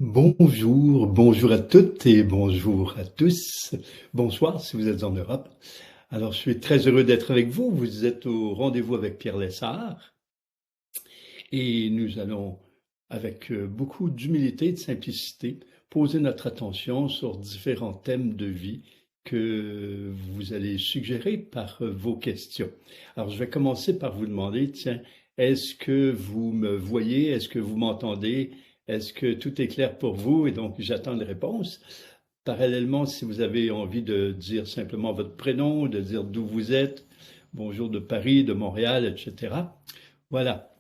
Bonjour, bonjour à toutes et bonjour à tous. Bonsoir si vous êtes en Europe. Alors, je suis très heureux d'être avec vous. Vous êtes au rendez-vous avec Pierre Lessard et nous allons, avec beaucoup d'humilité et de simplicité, poser notre attention sur différents thèmes de vie que vous allez suggérer par vos questions. Alors, je vais commencer par vous demander, tiens, est-ce que vous me voyez? Est-ce que vous m'entendez? Est-ce que tout est clair pour vous? Et donc, j'attends les réponses. Parallèlement, si vous avez envie de dire simplement votre prénom, de dire d'où vous êtes, bonjour de Paris, de Montréal, etc. Voilà,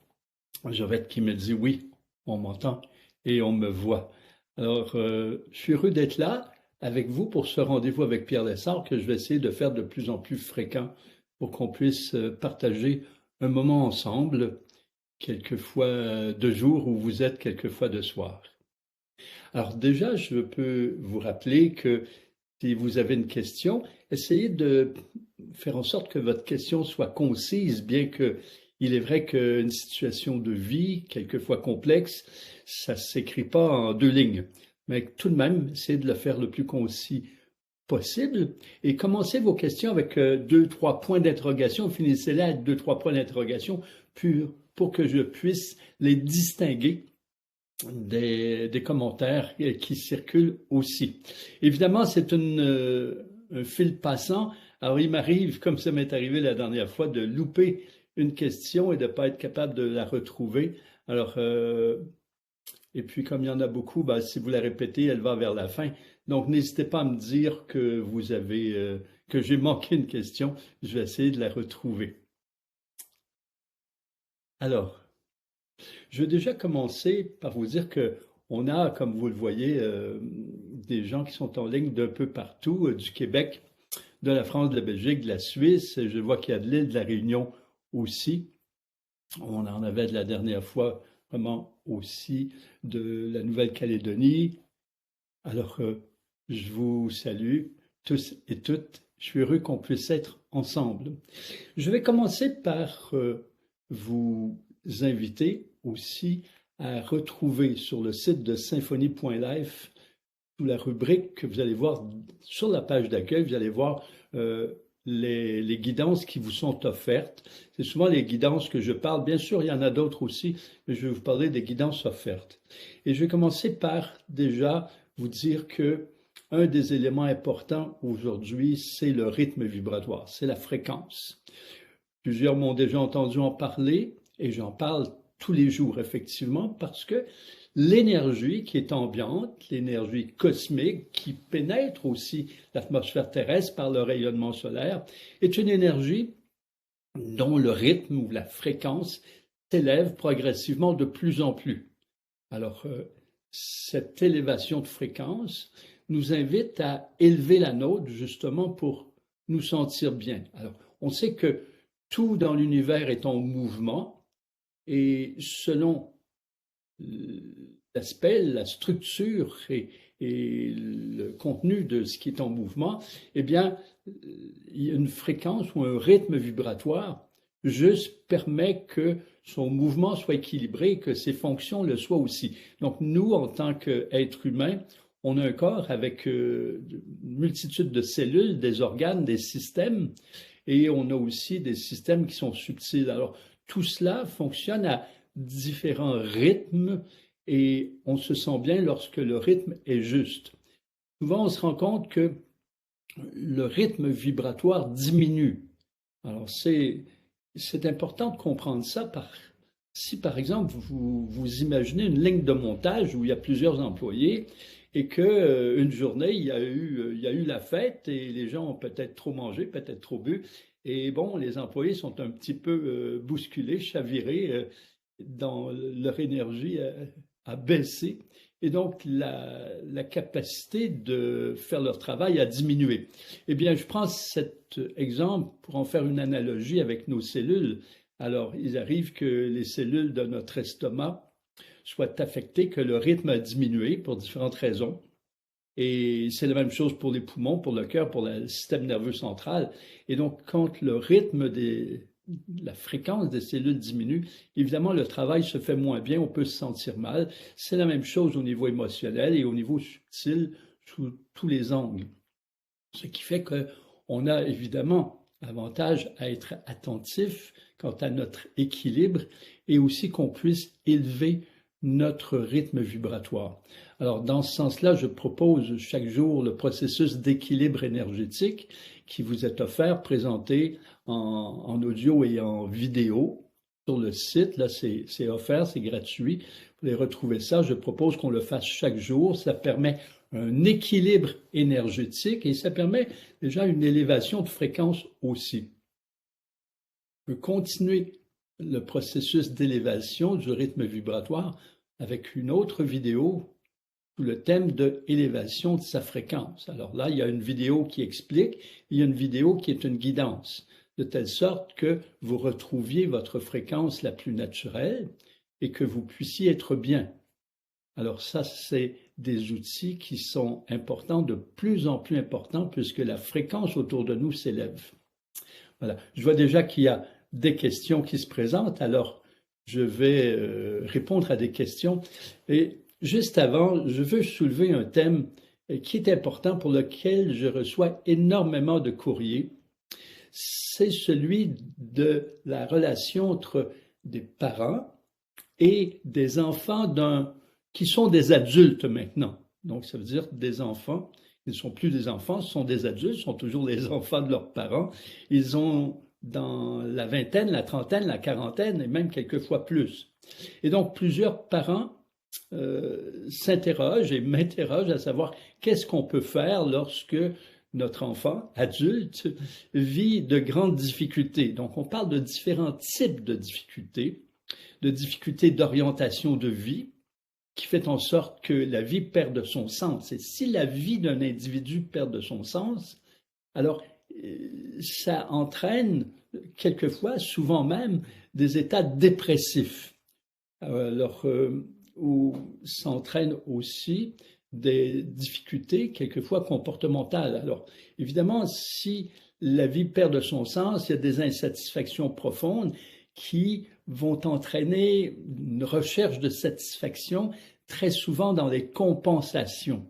Jovette qui me dit oui, on m'entend et on me voit. Alors, je suis heureux d'être là avec vous pour ce rendez-vous avec Pierre Lessard que je vais essayer de faire de plus en plus fréquent pour qu'on puisse partager un moment ensemble, quelquefois de jour où vous êtes, quelquefois de soir. Alors déjà, je peux vous rappeler que si vous avez une question, essayez de faire en sorte que votre question soit concise, bien que il est vrai qu'une situation de vie, quelquefois complexe, ça ne s'écrit pas en deux lignes. Mais tout de même, essayez de le faire le plus concis possible et commencez vos questions avec deux, trois points d'interrogation, finissez-les avec deux, trois points d'interrogation pour que je puisse les distinguer des commentaires qui circulent aussi. Évidemment, c'est un fil passant. Alors, il m'arrive, comme ça m'est arrivé la dernière fois, de louper une question et de ne pas être capable de la retrouver. Alors, et puis comme il y en a beaucoup, ben, si vous la répétez, elle va vers la fin. Donc, n'hésitez pas à me dire que vous avez, que j'ai manqué une question. Je vais essayer de la retrouver. Alors, je vais déjà commencer par vous dire que on a, comme vous le voyez, des gens qui sont en ligne d'un peu partout, du Québec, de la France, de la Belgique, de la Suisse. Je vois qu'il y a de l'île de la Réunion aussi. On en avait de la dernière fois vraiment aussi de la Nouvelle-Calédonie. Alors, je vous salue tous et toutes. Je suis heureux qu'on puisse être ensemble. Je vais commencer par vous inviter aussi à retrouver sur le site de symphonie.life, sous la rubrique que vous allez voir sur la page d'accueil, vous allez voir les guidances qui vous sont offertes. C'est souvent les guidances que je parle. Bien sûr, il y en a d'autres aussi, mais je vais vous parler des guidances offertes. Et je vais commencer par déjà vous dire que un des éléments importants aujourd'hui, c'est le rythme vibratoire, c'est la fréquence. Plusieurs m'ont déjà entendu en parler et j'en parle tous les jours, effectivement, parce que l'énergie qui est ambiante, l'énergie cosmique qui pénètre aussi l'atmosphère terrestre par le rayonnement solaire, est une énergie dont le rythme ou la fréquence s'élève progressivement de plus en plus. Alors, cette élévation de fréquence nous invite à élever la nôtre justement pour nous sentir bien. Alors, on sait que tout dans l'univers est en mouvement et selon l'aspect, la structure et le contenu de ce qui est en mouvement, eh bien, il y a une fréquence ou un rythme vibratoire juste permet que son mouvement soit équilibré, que ses fonctions le soient aussi. Donc, nous, en tant qu'êtres humains, on a un corps avec une multitude de cellules, des organes, des systèmes, et on a aussi des systèmes qui sont subtils. Alors, tout cela fonctionne à différents rythmes et on se sent bien lorsque le rythme est juste. Souvent, on se rend compte que le rythme vibratoire diminue. Alors, c'est important de comprendre ça. Si, par exemple, vous imaginez une ligne de montage où il y a plusieurs employés et qu'une journée, il y a eu la fête et les gens ont peut-être trop mangé, peut-être trop bu. Et bon, les employés sont un petit peu bousculés, chavirés, dans leur énergie a baissé. Et donc, la capacité de faire leur travail a diminué. Eh bien, je prends cet exemple pour en faire une analogie avec nos cellules. Alors, il arrive que les cellules de notre estomac soient affectées, que le rythme a diminué pour différentes raisons. Et c'est la même chose pour les poumons, pour le cœur, pour le système nerveux central. Et donc, quand le rythme la fréquence des cellules diminue, évidemment, le travail se fait moins bien, on peut se sentir mal. C'est la même chose au niveau émotionnel et au niveau subtil sous tous les angles. Ce qui fait qu'on a évidemment avantage à être attentif quant à notre équilibre et aussi qu'on puisse élever notre rythme vibratoire. Alors, dans ce sens-là, je propose chaque jour le processus d'équilibre énergétique qui vous est offert, présenté en audio et en vidéo sur le site. Là, c'est offert, c'est gratuit. Vous pouvez retrouver ça. Je propose qu'on le fasse chaque jour. Ça permet un équilibre énergétique et ça permet déjà une élévation de fréquence aussi. On peut continuer le processus d'élévation du rythme vibratoire avec une autre vidéo sous le thème de élévation de sa fréquence. Alors là, il y a une vidéo qui explique, il y a une vidéo qui est une guidance, de telle sorte que vous retrouviez votre fréquence la plus naturelle et que vous puissiez être bien. Alors ça, c'est des outils qui sont importants, de plus en plus importants, puisque la fréquence autour de nous s'élève. Voilà. Je vois déjà qu'il y a des questions qui se présentent, alors je vais répondre à des questions. Et juste avant, je veux soulever un thème qui est important, pour lequel je reçois énormément de courriers. C'est celui de la relation entre des parents et des enfants qui sont des adultes maintenant. Donc, ça veut dire des enfants, ils ne sont plus des enfants, ce sont des adultes, ce sont toujours les enfants de leurs parents. Ils ont dans la vingtaine, la trentaine, la quarantaine et même quelquefois plus. Et donc, plusieurs parents s'interrogent et m'interrogent à savoir qu'est-ce qu'on peut faire lorsque notre enfant adulte vit de grandes difficultés. Donc, on parle de différents types de difficultés d'orientation de vie, qui fait en sorte que la vie perde son sens. Et si la vie d'un individu perd de son sens, alors ça entraîne quelquefois, souvent même, des états dépressifs. Alors, où s'entraînent aussi des difficultés quelquefois comportementales. Alors, évidemment, si la vie perd de son sens, il y a des insatisfactions profondes qui vont entraîner une recherche de satisfaction très souvent dans les compensations.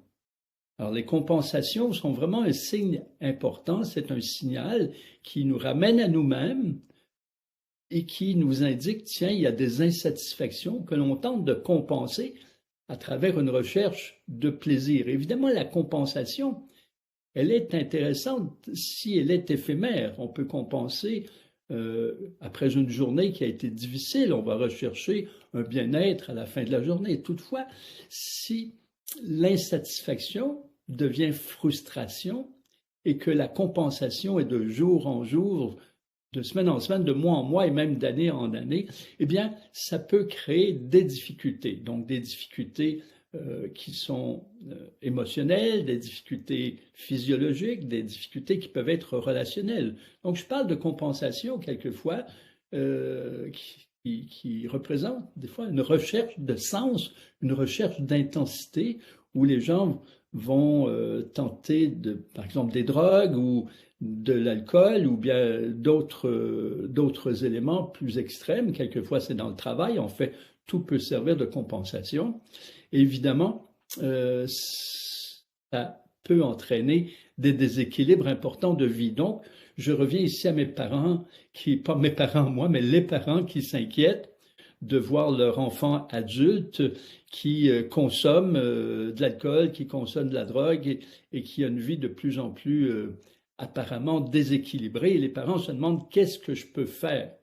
Alors, les compensations sont vraiment un signe important, c'est un signal qui nous ramène à nous-mêmes et qui nous indique, tiens, il y a des insatisfactions que l'on tente de compenser à travers une recherche de plaisir. Évidemment, la compensation, elle est intéressante si elle est éphémère. On peut compenser après une journée qui a été difficile, on va rechercher un bien-être à la fin de la journée. Toutefois, si l'insatisfaction devient frustration et que la compensation est de jour en jour, de semaine en semaine, de mois en mois et même d'année en année, eh bien, ça peut créer des difficultés. Donc, des difficultés qui sont émotionnelles, des difficultés physiologiques, des difficultés qui peuvent être relationnelles. Donc, je parle de compensation quelquefois qui représente des fois une recherche de sens, une recherche d'intensité où les gens vont tenter, par exemple, des drogues ou de l'alcool ou bien d'autres éléments plus extrêmes. Quelquefois, c'est dans le travail. En fait, tout peut servir de compensation. Et évidemment, ça peut entraîner des déséquilibres importants de vie. Donc, je reviens ici à mes parents, pas mes parents moi, mais les parents qui s'inquiètent de voir leur enfant adulte qui consomme de l'alcool, qui consomme de la drogue et qui a une vie de plus en plus apparemment déséquilibrée. Et les parents se demandent qu'est-ce que je peux faire.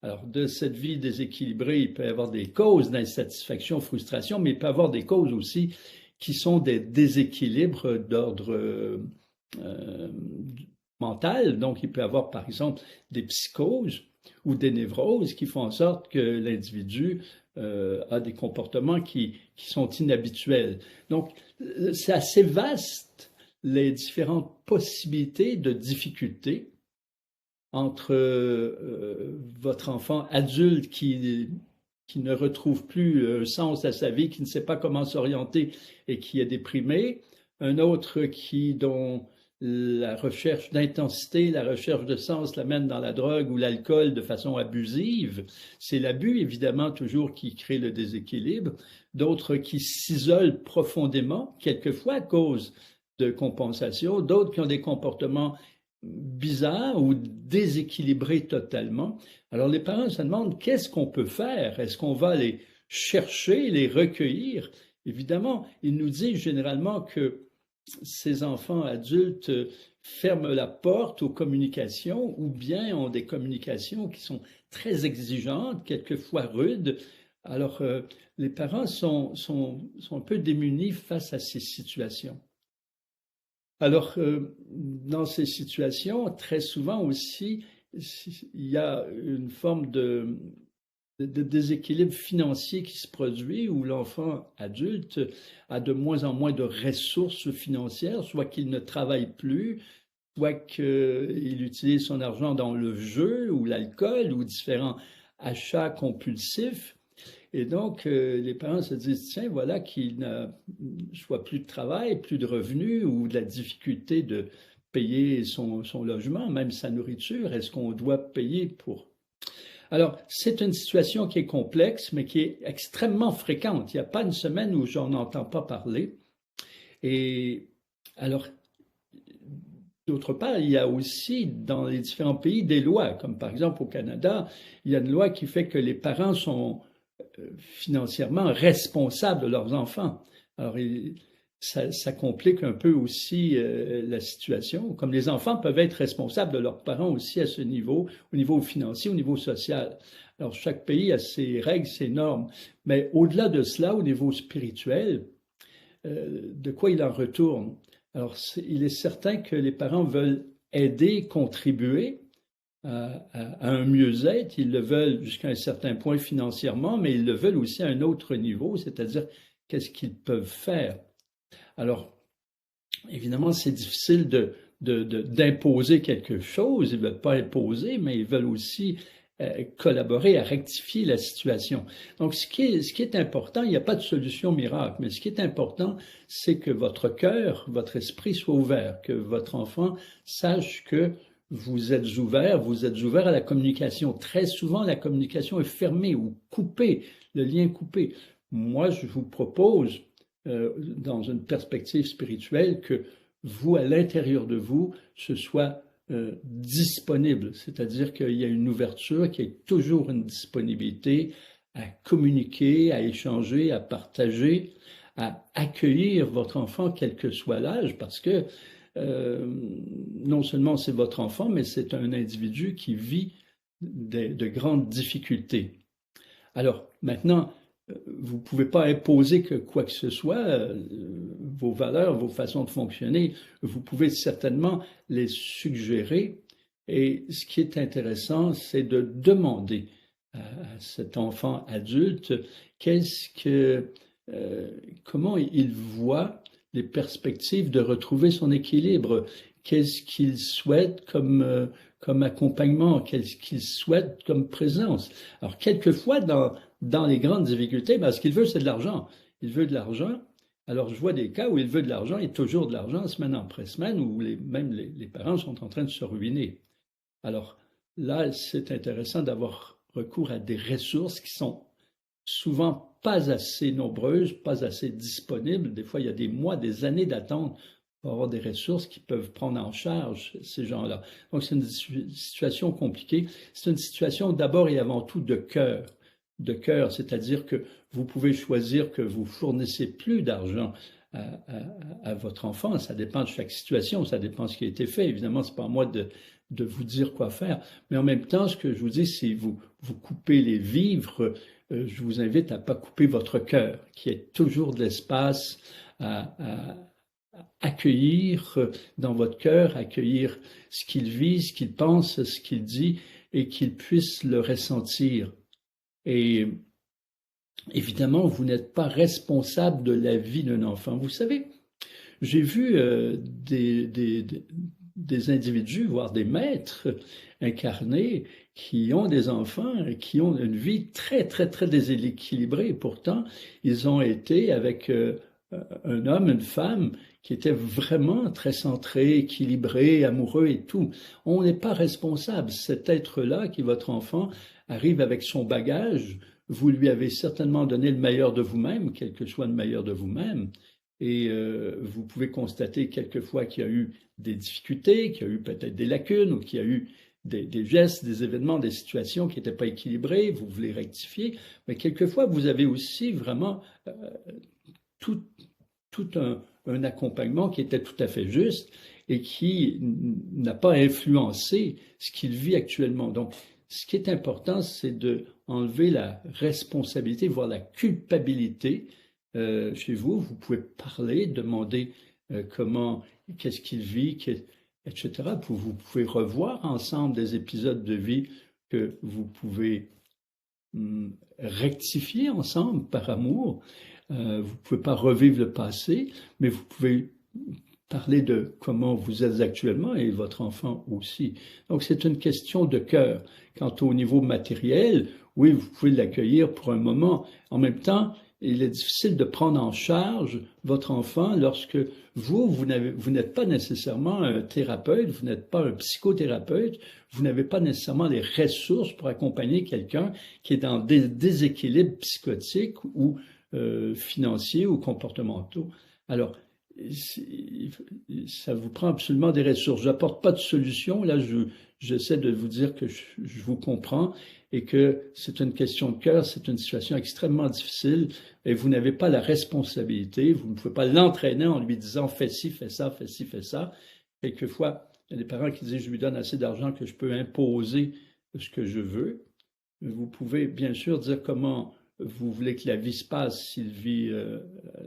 Alors, de cette vie déséquilibrée, il peut y avoir des causes d'insatisfaction, frustration, mais il peut y avoir des causes aussi qui sont des déséquilibres d'ordre mental. Donc, il peut y avoir, par exemple, des psychoses ou des névroses qui font en sorte que l'individu a des comportements qui sont inhabituels. Donc, c'est assez vaste, les différentes possibilités de difficultés entre votre enfant adulte qui ne retrouve plus un sens à sa vie, qui ne sait pas comment s'orienter et qui est déprimé, un autre dont la recherche d'intensité, la recherche de sens l'amène dans la drogue ou l'alcool de façon abusive. C'est l'abus, évidemment, toujours qui crée le déséquilibre. D'autres qui s'isolent profondément, quelquefois à cause de compensation. D'autres qui ont des comportements bizarres ou déséquilibrés totalement. Alors les parents se demandent qu'est-ce qu'on peut faire? Est-ce qu'on va les chercher, les recueillir? Évidemment, ils nous disent généralement que ces enfants adultes ferment la porte aux communications ou bien ont des communications qui sont très exigeantes, quelquefois rudes. Alors, les parents sont un peu démunis face à ces situations. Alors, dans ces situations, très souvent aussi, il y a une forme de déséquilibre financier qui se produit où l'enfant adulte a de moins en moins de ressources financières, soit qu'il ne travaille plus, soit qu'il utilise son argent dans le jeu ou l'alcool ou différents achats compulsifs. Et donc, les parents se disent, tiens, voilà qu'il n'a soit plus de travail, plus de revenus ou de la difficulté de payer son logement, même sa nourriture. Est-ce qu'on doit payer pour... Alors, c'est une situation qui est complexe, mais qui est extrêmement fréquente. Il n'y a pas une semaine où j'en entends pas parler. Et alors, d'autre part, il y a aussi dans les différents pays des lois, comme par exemple au Canada, il y a une loi qui fait que les parents sont financièrement responsables de leurs enfants. Alors, ça complique un peu aussi la situation. Comme les enfants peuvent être responsables de leurs parents aussi à ce niveau, au niveau financier, au niveau social. Alors, chaque pays a ses règles, ses normes. Mais au-delà de cela, au niveau spirituel, de quoi il en retourne? Alors, il est certain que les parents veulent aider, contribuer à un mieux-être. Ils le veulent jusqu'à un certain point financièrement, mais ils le veulent aussi à un autre niveau, c'est-à-dire qu'est-ce qu'ils peuvent faire. Alors, évidemment, c'est difficile d'imposer quelque chose. Ils ne veulent pas imposer, mais ils veulent aussi collaborer à rectifier la situation. Donc, ce qui est important, il n'y a pas de solution miracle, mais ce qui est important, c'est que votre cœur, votre esprit soit ouvert, que votre enfant sache que vous êtes ouvert à la communication. Très souvent, la communication est fermée ou coupée, le lien coupé. Moi, je vous propose, dans une perspective spirituelle, que vous, à l'intérieur de vous, ce soit disponible, c'est-à-dire qu'il y a une ouverture, qu'il y ait toujours une disponibilité à communiquer, à échanger, à partager, à accueillir votre enfant, quel que soit l'âge, parce que non seulement c'est votre enfant, mais c'est un individu qui vit de grandes difficultés. Alors, maintenant, vous ne pouvez pas imposer que quoi que ce soit, vos valeurs, vos façons de fonctionner, vous pouvez certainement les suggérer. Et ce qui est intéressant, c'est de demander à cet enfant adulte comment il voit les perspectives de retrouver son équilibre. Qu'est-ce qu'il souhaite comme accompagnement? Qu'est-ce qu'il souhaite comme présence? Alors, quelquefois, dans les grandes difficultés, ce qu'il veut, c'est de l'argent. Il veut de l'argent. Alors, je vois des cas où il veut de l'argent et toujours de l'argent, semaine après semaine, où même les parents sont en train de se ruiner. Alors, là, c'est intéressant d'avoir recours à des ressources qui sont souvent pas assez nombreuses, pas assez disponibles. Des fois, il y a des mois, des années d'attente pour avoir des ressources qui peuvent prendre en charge ces gens-là. Donc, c'est une situation compliquée. C'est une situation d'abord et avant tout de cœur. De cœur, c'est-à-dire que vous pouvez choisir que vous fournissez plus d'argent à votre enfant. Ça dépend de chaque situation, ça dépend de ce qui a été fait. Évidemment, c'est pas à moi de vous dire quoi faire. Mais en même temps, ce que je vous dis, si vous coupez les vivres, je vous invite à ne pas couper votre cœur, qu'il y ait toujours de l'espace à accueillir dans votre cœur, accueillir ce qu'il vit, ce qu'il pense, ce qu'il dit, et qu'il puisse le ressentir. Et évidemment, vous n'êtes pas responsable de la vie d'un enfant. Vous savez, j'ai vu des individus, voire des maîtres incarnés, qui ont des enfants, qui ont une vie très, très, très déséquilibrée. Pourtant, ils ont été avec un homme, une femme qui était vraiment très centré, équilibré, amoureux et tout. On n'est pas responsable. Cet être-là, qui est votre enfant, arrive avec son bagage. Vous lui avez certainement donné le meilleur de vous-même, quel que soit le meilleur de vous-même. Et vous pouvez constater quelquefois qu'il y a eu des difficultés, qu'il y a eu peut-être des lacunes ou qu'il y a eu des gestes, des événements, des situations qui n'étaient pas équilibrées, vous voulez rectifier, mais quelquefois vous avez aussi vraiment tout, tout un accompagnement qui était tout à fait juste et qui n'a pas influencé ce qu'il vit actuellement. Donc, ce qui est important, c'est de enlever la responsabilité, voire la culpabilité chez vous. Vous pouvez parler, demander comment, qu'est-ce qu'il vit, etc. Vous pouvez revoir ensemble des épisodes de vie que vous pouvez rectifier ensemble par amour. Vous ne pouvez pas revivre le passé, mais vous pouvez parler de comment vous êtes actuellement et votre enfant aussi. Donc, c'est une question de cœur. Quant au niveau matériel, oui, vous pouvez l'accueillir pour un moment. En même temps, il est difficile de prendre en charge votre enfant lorsque vous n'êtes pas nécessairement un thérapeute, vous n'êtes pas un psychothérapeute, vous n'avez pas nécessairement les ressources pour accompagner quelqu'un qui est dans des déséquilibres psychotiques ou financiers ou comportementaux. Alors, ça vous prend absolument des ressources. Je n'apporte pas de solution. Là, j'essaie de vous dire que je vous comprends et que c'est une question de cœur, c'est une situation extrêmement difficile et vous n'avez pas la responsabilité. Vous ne pouvez pas l'entraîner en lui disant « fais ci, fais ça, fais ci, fais ça ». Quelquefois, il y a des parents qui disent « je lui donne assez d'argent que je peux imposer ce que je veux ». Vous pouvez bien sûr dire comment vous voulez que la vie se passe s'il vit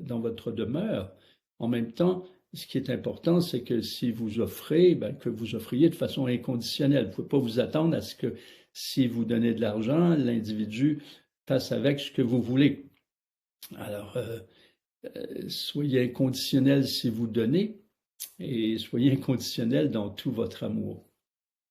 dans votre demeure. En même temps, ce qui est important, c'est que si vous offrez, que vous offriez de façon inconditionnelle. Vous ne pouvez pas vous attendre à ce que si vous donnez de l'argent, l'individu fasse avec ce que vous voulez. Alors, soyez inconditionnel si vous donnez et soyez inconditionnel dans tout votre amour.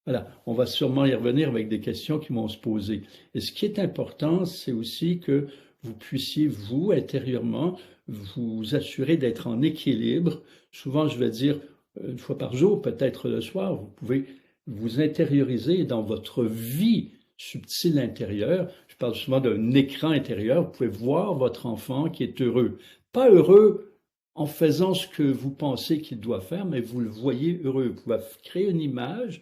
Voilà, on va sûrement y revenir avec des questions qui vont se poser. Et ce qui est important, c'est aussi que vous puissiez, vous, intérieurement, vous assurer d'être en équilibre. Souvent, je vais dire, une fois par jour, peut-être le soir, vous pouvez vous intérioriser dans votre vie subtile intérieure. Je parle souvent d'un écran intérieur. Vous pouvez voir votre enfant qui est heureux. Pas heureux en faisant ce que vous pensez qu'il doit faire, mais vous le voyez heureux. Vous pouvez créer une image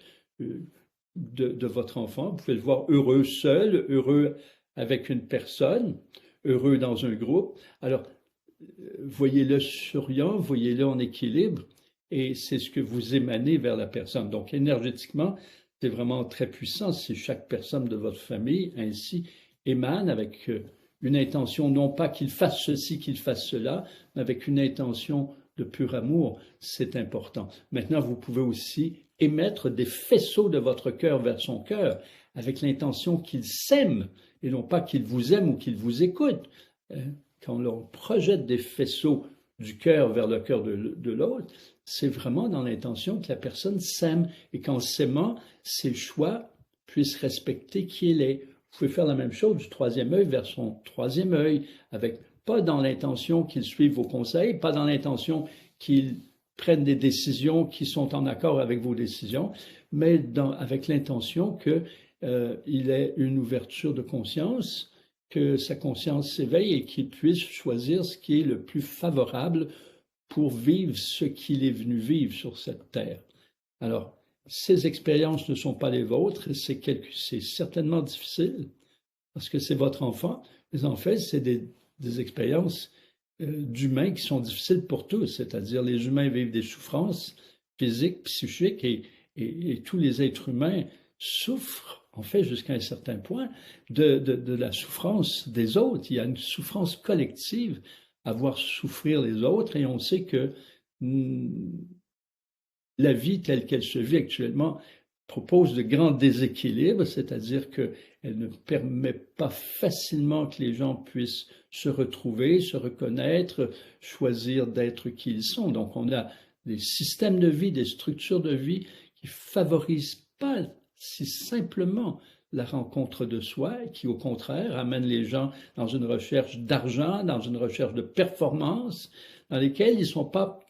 de votre enfant. Vous pouvez le voir heureux seul, heureux avec une personne, heureux dans un groupe. Alors, voyez-le souriant, voyez-le en équilibre, et c'est ce que vous émanez vers la personne. Donc, énergétiquement, c'est vraiment très puissant si chaque personne de votre famille ainsi émane avec une intention, non pas qu'il fasse ceci, qu'il fasse cela, mais avec une intention de pur amour. C'est important. Maintenant, vous pouvez aussi émettre des faisceaux de votre cœur vers son cœur, avec l'intention qu'il s'aime, et non pas qu'il vous aime ou qu'il vous écoute. Quand l'on projette des faisceaux du cœur vers le cœur de l'autre, c'est vraiment dans l'intention que la personne s'aime, et qu'en s'aimant, ses choix puissent respecter qui elle est. Vous pouvez faire la même chose du troisième œil vers son troisième œil, avec pas dans l'intention qu'il suive vos conseils, pas dans l'intention qu'il prennent des décisions qui sont en accord avec vos décisions, mais avec l'intention qu'il ait une ouverture de conscience, que sa conscience s'éveille et qu'il puisse choisir ce qui est le plus favorable pour vivre ce qu'il est venu vivre sur cette terre. Alors, ces expériences ne sont pas les vôtres, c'est certainement difficile, parce que c'est votre enfant, mais en fait, c'est des expériences d'humains qui sont difficiles pour tous, c'est-à-dire les humains vivent des souffrances physiques, psychiques, et tous les êtres humains souffrent, en fait, jusqu'à un certain point, de la souffrance des autres. Il y a une souffrance collective à voir souffrir les autres, et on sait que la vie telle qu'elle se vit actuellement propose de grands déséquilibres, c'est-à-dire qu'elle ne permet pas facilement que les gens puissent se retrouver, se reconnaître, choisir d'être qui ils sont. Donc on a des systèmes de vie, des structures de vie qui favorisent pas si simplement la rencontre de soi, et qui au contraire amène les gens dans une recherche d'argent, dans une recherche de performance, dans lesquelles ils ne sont pas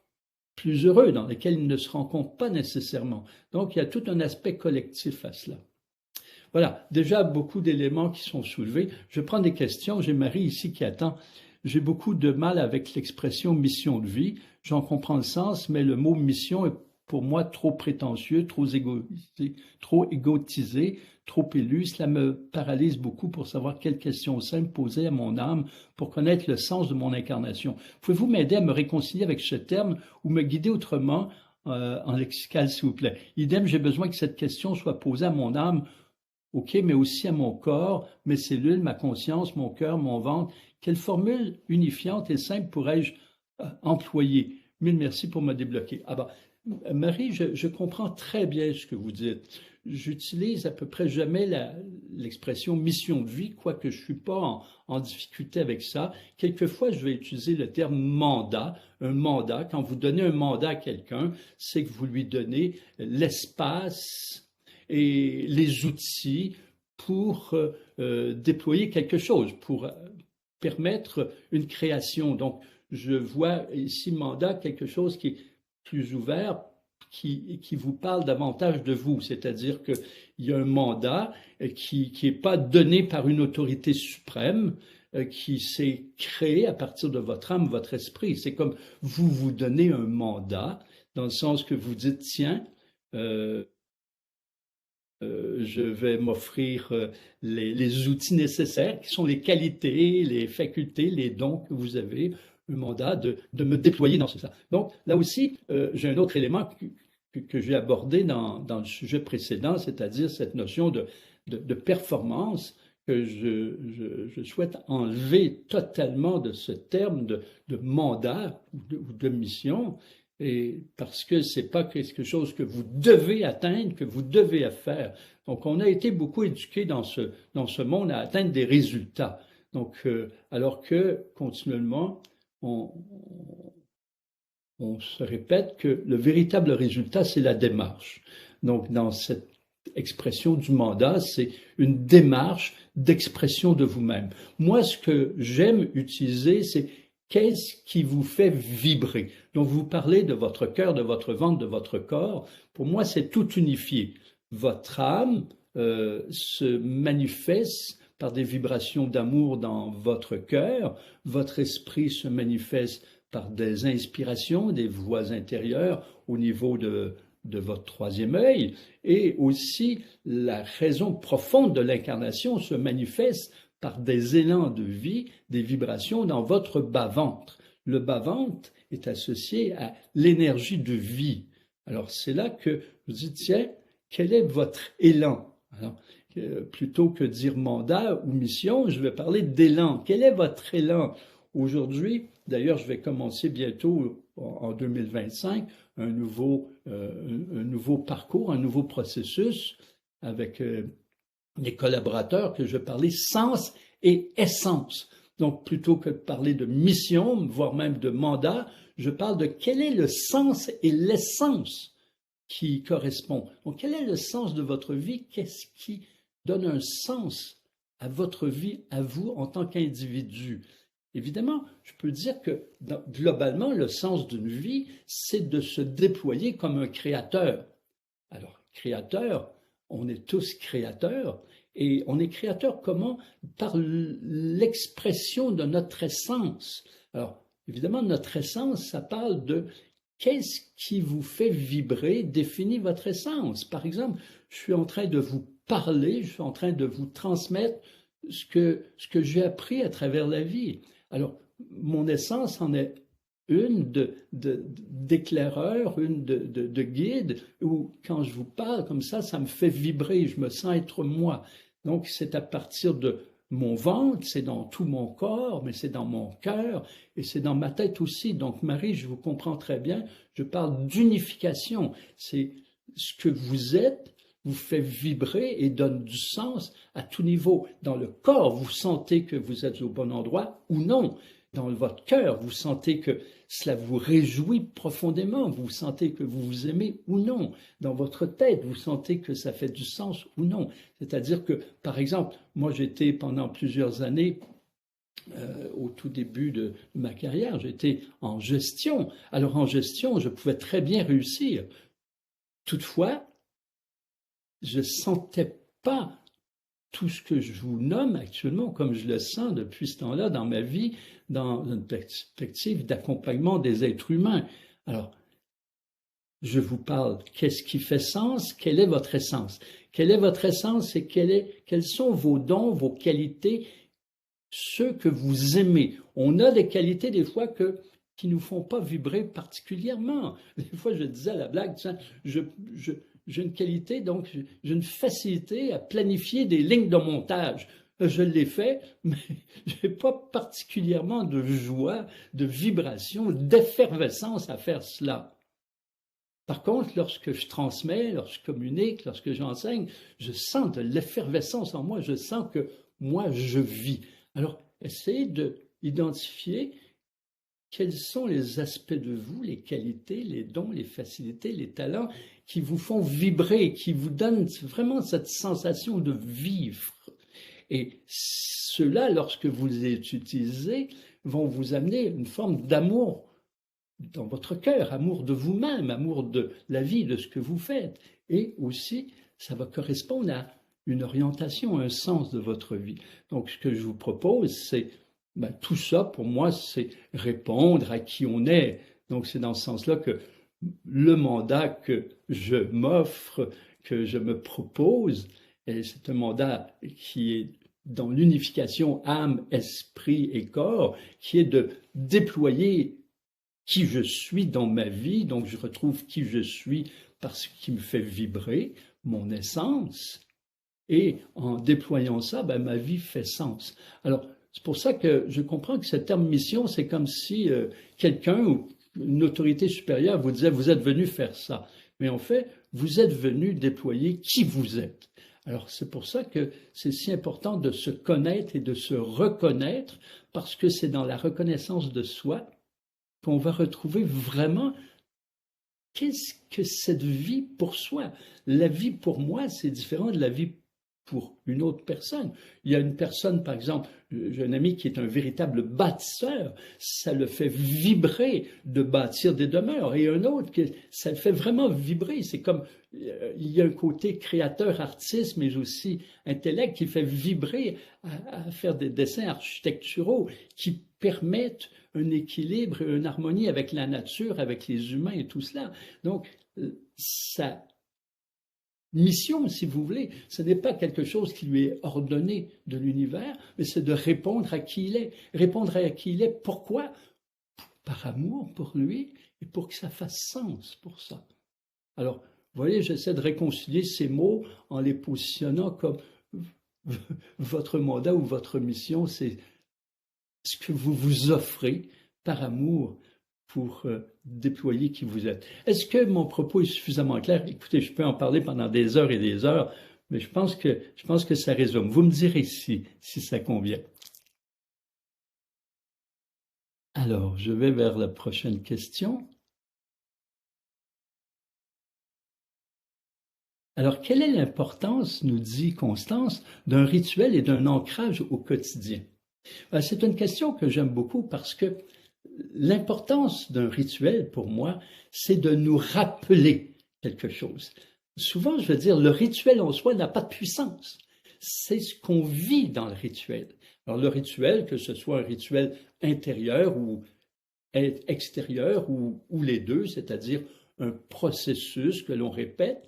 plus heureux, dans lesquels ils ne se rencontrent pas nécessairement. Donc, il y a tout un aspect collectif à cela. Voilà, déjà beaucoup d'éléments qui sont soulevés. Je prends des questions. J'ai Marie ici qui attend. J'ai beaucoup de mal avec l'expression mission de vie. J'en comprends le sens, mais le mot mission est pour moi trop prétentieux, trop égotisé, trop élu. Cela me paralyse beaucoup pour savoir quelles questions simples poser à mon âme pour connaître le sens de mon incarnation. Pouvez-vous m'aider à me réconcilier avec ce terme ou me guider autrement en lexical, s'il vous plaît? Idem, j'ai besoin que cette question soit posée à mon âme, ok, mais aussi à mon corps, mes cellules, ma conscience, mon cœur, mon ventre. Quelle formule unifiante et simple pourrais-je employer? Mille merci pour me débloquer. Ah ben, Marie, je comprends très bien ce que vous dites. J'utilise à peu près jamais l'expression mission de vie, quoique je ne suis pas en difficulté avec ça. Quelquefois, je vais utiliser le terme mandat. Un mandat, quand vous donnez un mandat à quelqu'un, c'est que vous lui donnez l'espace et les outils pour déployer quelque chose, pour permettre une création. Donc, je vois ici mandat quelque chose qui est plus ouvert, qui vous parle davantage de vous, c'est-à-dire qu'il y a un mandat qui n'est pas donné par une autorité suprême, qui s'est créé à partir de votre âme, votre esprit. C'est comme vous vous donnez un mandat, dans le sens que vous dites, tiens, je vais m'offrir les outils nécessaires, qui sont les qualités, les facultés, les dons que vous avez, un mandat de me déployer dans ça. Donc, là aussi, j'ai un autre élément que j'ai abordé dans le sujet précédent, c'est-à-dire cette notion de performance que je souhaite enlever totalement de ce terme de mandat ou de mission, et parce que ce n'est pas quelque chose que vous devez atteindre, que vous devez faire. Donc, on a été beaucoup éduqués dans ce monde à atteindre des résultats. Donc, alors que, continuellement, on se répète que le véritable résultat, c'est la démarche. Donc, dans cette expression du mandat, c'est une démarche d'expression de vous-même. Moi, ce que j'aime utiliser, c'est qu'est-ce qui vous fait vibrer? Donc, vous parlez de votre cœur, de votre ventre, de votre corps. Pour moi, c'est tout unifié. Votre âme se manifeste par des vibrations d'amour dans votre cœur. Votre esprit se manifeste par des inspirations, des voix intérieures au niveau de votre troisième œil. Et aussi, la raison profonde de l'incarnation se manifeste par des élans de vie, des vibrations dans votre bas-ventre. Le bas-ventre est associé à l'énergie de vie. Alors, c'est là que vous dites, tiens, quel est votre élan? Alors, plutôt que de dire mandat ou mission, je vais parler d'élan. Quel est votre élan? Aujourd'hui, d'ailleurs, je vais commencer bientôt, en 2025, un nouveau parcours, un nouveau processus avec des collaborateurs que je vais parler sens et essence. Donc, plutôt que de parler de mission, voire même de mandat, je parle de quel est le sens et l'essence qui correspond. Donc, quel est le sens de votre vie? Qu'est-ce qui donne un sens à votre vie, à vous, en tant qu'individu? Évidemment, je peux dire que globalement, le sens d'une vie, c'est de se déployer comme un créateur. Alors, créateur, on est tous créateurs, et on est créateur comment? Par l'expression de notre essence. Alors, évidemment, notre essence, ça parle de qu'est-ce qui vous fait vibrer, définit votre essence. Par exemple, je suis en train de vous parler, je suis en train de vous transmettre ce que j'ai appris à travers la vie. Alors, mon essence en est une d'éclaireur, une de guide, où quand je vous parle comme ça me fait vibrer, je me sens être moi. Donc, c'est à partir de mon ventre, c'est dans tout mon corps, mais c'est dans mon cœur et c'est dans ma tête aussi. Donc, Marie, je vous comprends très bien, je parle d'unification. C'est ce que vous êtes, vous fait vibrer et donne du sens à tout niveau. Dans le corps, vous sentez que vous êtes au bon endroit ou non. dans votre cœur, vous sentez que cela vous réjouit profondément, vous sentez que vous vous aimez ou non. Dans votre tête, vous sentez que ça fait du sens ou non. C'est-à-dire que, par exemple, moi j'étais pendant plusieurs années, au tout début de ma carrière, j'étais en gestion. Alors en gestion, je pouvais très bien réussir. Toutefois, je ne sentais pas tout ce que je vous nomme actuellement, comme je le sens depuis ce temps-là dans ma vie, dans une perspective d'accompagnement des êtres humains. Alors, je vous parle, qu'est-ce qui fait sens? Quelle est votre essence? Quelle est votre essence et quels sont vos dons, vos qualités, ceux que vous aimez? On a des qualités des fois qui ne nous font pas vibrer particulièrement. Des fois, je disais à la blague, tiens, j'ai une qualité, donc j'ai une facilité à planifier des lignes de montage. Je l'ai fait, mais je n'ai pas particulièrement de joie, de vibration, d'effervescence à faire cela. Par contre, lorsque je transmets, lorsque je communique, lorsque j'enseigne, je sens de l'effervescence en moi, je sens que moi, je vis. Alors, essayez d'identifier quels sont les aspects de vous, les qualités, les dons, les facilités, les talents qui vous font vibrer, qui vous donnent vraiment cette sensation de vivre. Et ceux-là, lorsque vous les utilisez, vont vous amener une forme d'amour dans votre cœur, amour de vous-même, amour de la vie, de ce que vous faites. Et aussi, ça va correspondre à une orientation, un sens de votre vie. Donc, ce que je vous propose, c'est tout ça, pour moi, c'est répondre à qui on est. Donc, c'est dans ce sens-là que le mandat que je m'offre, que je me propose, et c'est un mandat qui est dans l'unification âme, esprit et corps, qui est de déployer qui je suis dans ma vie. Donc, je retrouve qui je suis parce qu'il me fait vibrer, mon essence. Et en déployant ça, ma vie fait sens. Alors, c'est pour ça que je comprends que ce terme mission, c'est comme si quelqu'un ou une autorité supérieure vous disait « vous êtes venu faire ça ». Mais en fait, vous êtes venu déployer qui vous êtes. Alors, c'est pour ça que c'est si important de se connaître et de se reconnaître, parce que c'est dans la reconnaissance de soi qu'on va retrouver vraiment qu'est-ce que cette vie pour soi. La vie pour moi, c'est différent de la vie pour une autre personne. Il y a une personne, par exemple, j'ai un ami qui est un véritable bâtisseur, ça le fait vibrer de bâtir des demeures, et un autre, ça le fait vraiment vibrer. C'est comme, il y a un côté créateur, artiste, mais aussi intellect qui fait vibrer à faire des dessins architecturaux qui permettent un équilibre, une harmonie avec la nature, avec les humains et tout cela. Donc, ça mission, si vous voulez, ce n'est pas quelque chose qui lui est ordonné de l'univers, mais c'est de répondre à qui il est. Répondre à qui il est, pourquoi? Par amour pour lui et pour que ça fasse sens pour ça. Alors, vous voyez, j'essaie de réconcilier ces mots en les positionnant comme votre mandat ou votre mission, c'est ce que vous vous offrez par amour pour déployer qui vous êtes. Est-ce que mon propos est suffisamment clair? Écoutez, je peux en parler pendant des heures et des heures, mais je pense que ça résume. Vous me direz si ça convient. Alors, je vais vers la prochaine question. Alors, quelle est l'importance, nous dit Constance, d'un rituel et d'un ancrage au quotidien? C'est une question que j'aime beaucoup parce que l'importance d'un rituel, pour moi, c'est de nous rappeler quelque chose. Souvent, je veux dire, le rituel en soi n'a pas de puissance. C'est ce qu'on vit dans le rituel. Alors, le rituel, que ce soit un rituel intérieur ou extérieur ou les deux, c'est-à-dire un processus que l'on répète,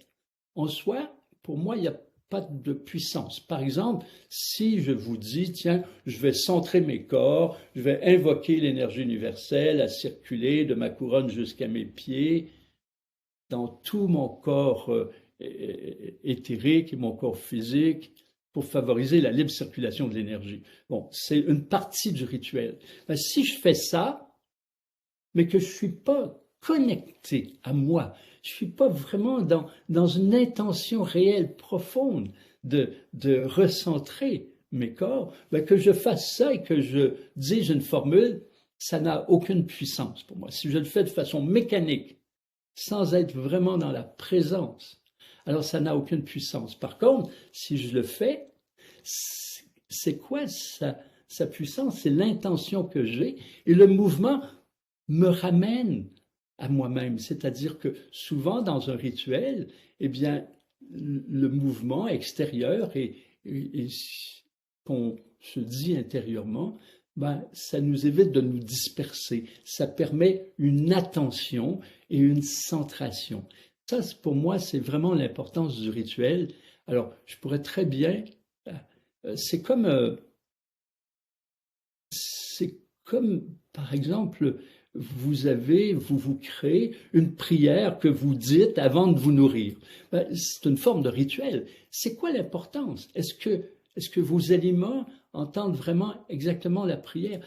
en soi, pour moi, il n'y a pas de puissance. Par exemple, si je vous dis, tiens, je vais centrer mes corps, je vais invoquer l'énergie universelle à circuler de ma couronne jusqu'à mes pieds, dans tout mon corps éthérique et mon corps physique, pour favoriser la libre circulation de l'énergie. Bon, c'est une partie du rituel. Si je fais ça, mais que je ne suis pas connecté à moi, je ne suis pas vraiment dans une intention réelle, profonde de recentrer mes corps, que je fasse ça et que je dise une formule, ça n'a aucune puissance pour moi. Si je le fais de façon mécanique, sans être vraiment dans la présence, alors ça n'a aucune puissance. Par contre, si je le fais, c'est quoi sa puissance? C'est l'intention que j'ai et le mouvement me ramène à moi-même. C'est-à-dire que souvent dans un rituel, eh bien, le mouvement extérieur et qu'on se dit intérieurement, ben, ça nous évite de nous disperser. Ça permet une attention et une centration. Ça, pour moi, c'est vraiment l'importance du rituel. Alors, je pourrais très bien... c'est comme, par exemple, vous créez une prière que vous dites avant de vous nourrir. Ben, c'est une forme de rituel. C'est quoi l'importance? Est-ce que vos aliments entendent vraiment exactement la prière?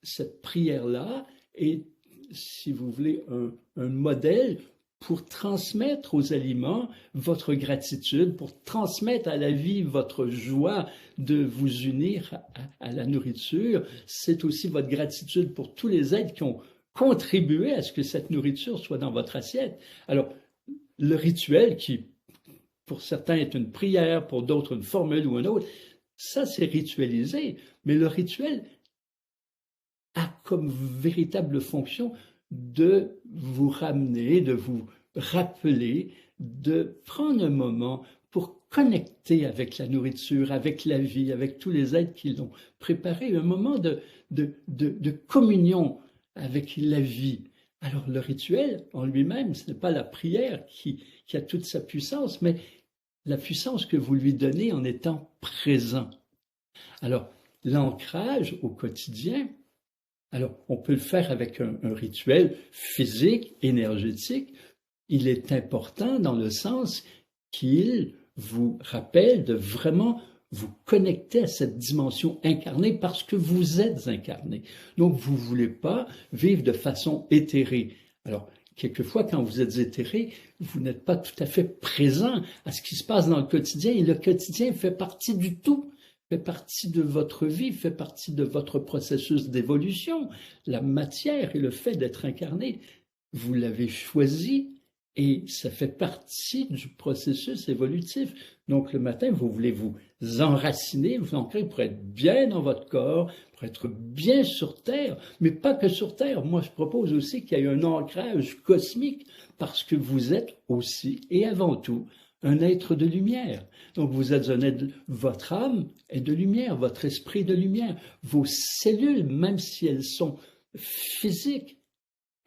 Cette prière-là est, si vous voulez, un modèle pour transmettre aux aliments votre gratitude, pour transmettre à la vie votre joie de vous unir à la nourriture. C'est aussi votre gratitude pour tous les êtres qui ont contribué à ce que cette nourriture soit dans votre assiette. Alors, le rituel qui, pour certains, est une prière, pour d'autres, une formule ou un autre, ça, c'est ritualisé. Mais le rituel a comme véritable fonction de vous ramener, de vous rappeler, de prendre un moment pour connecter avec la nourriture, avec la vie, avec tous les êtres qui l'ont préparé, un moment de communion avec la vie. Alors le rituel en lui-même, ce n'est pas la prière qui a toute sa puissance, mais la puissance que vous lui donnez en étant présent. Alors l'ancrage au quotidien, alors on peut le faire avec un rituel physique, énergétique. Il est important dans le sens qu'il vous rappelle de vraiment vous connecter à cette dimension incarnée parce que vous êtes incarné. Donc, vous ne voulez pas vivre de façon éthérée. Alors, quelquefois, quand vous êtes éthéré, vous n'êtes pas tout à fait présent à ce qui se passe dans le quotidien et le quotidien fait partie du tout, fait partie de votre vie, fait partie de votre processus d'évolution. La matière et le fait d'être incarné, vous l'avez choisi. Et ça fait partie du processus évolutif. Donc, le matin, vous voulez vous enraciner, vous ancrer pour être bien dans votre corps, pour être bien sur Terre, mais pas que sur Terre. Moi, je propose aussi qu'il y ait un ancrage cosmique parce que vous êtes aussi et avant tout un être de lumière. Donc, vous êtes un être, votre âme est de lumière, votre esprit est de lumière. Vos cellules, même si elles sont physiques,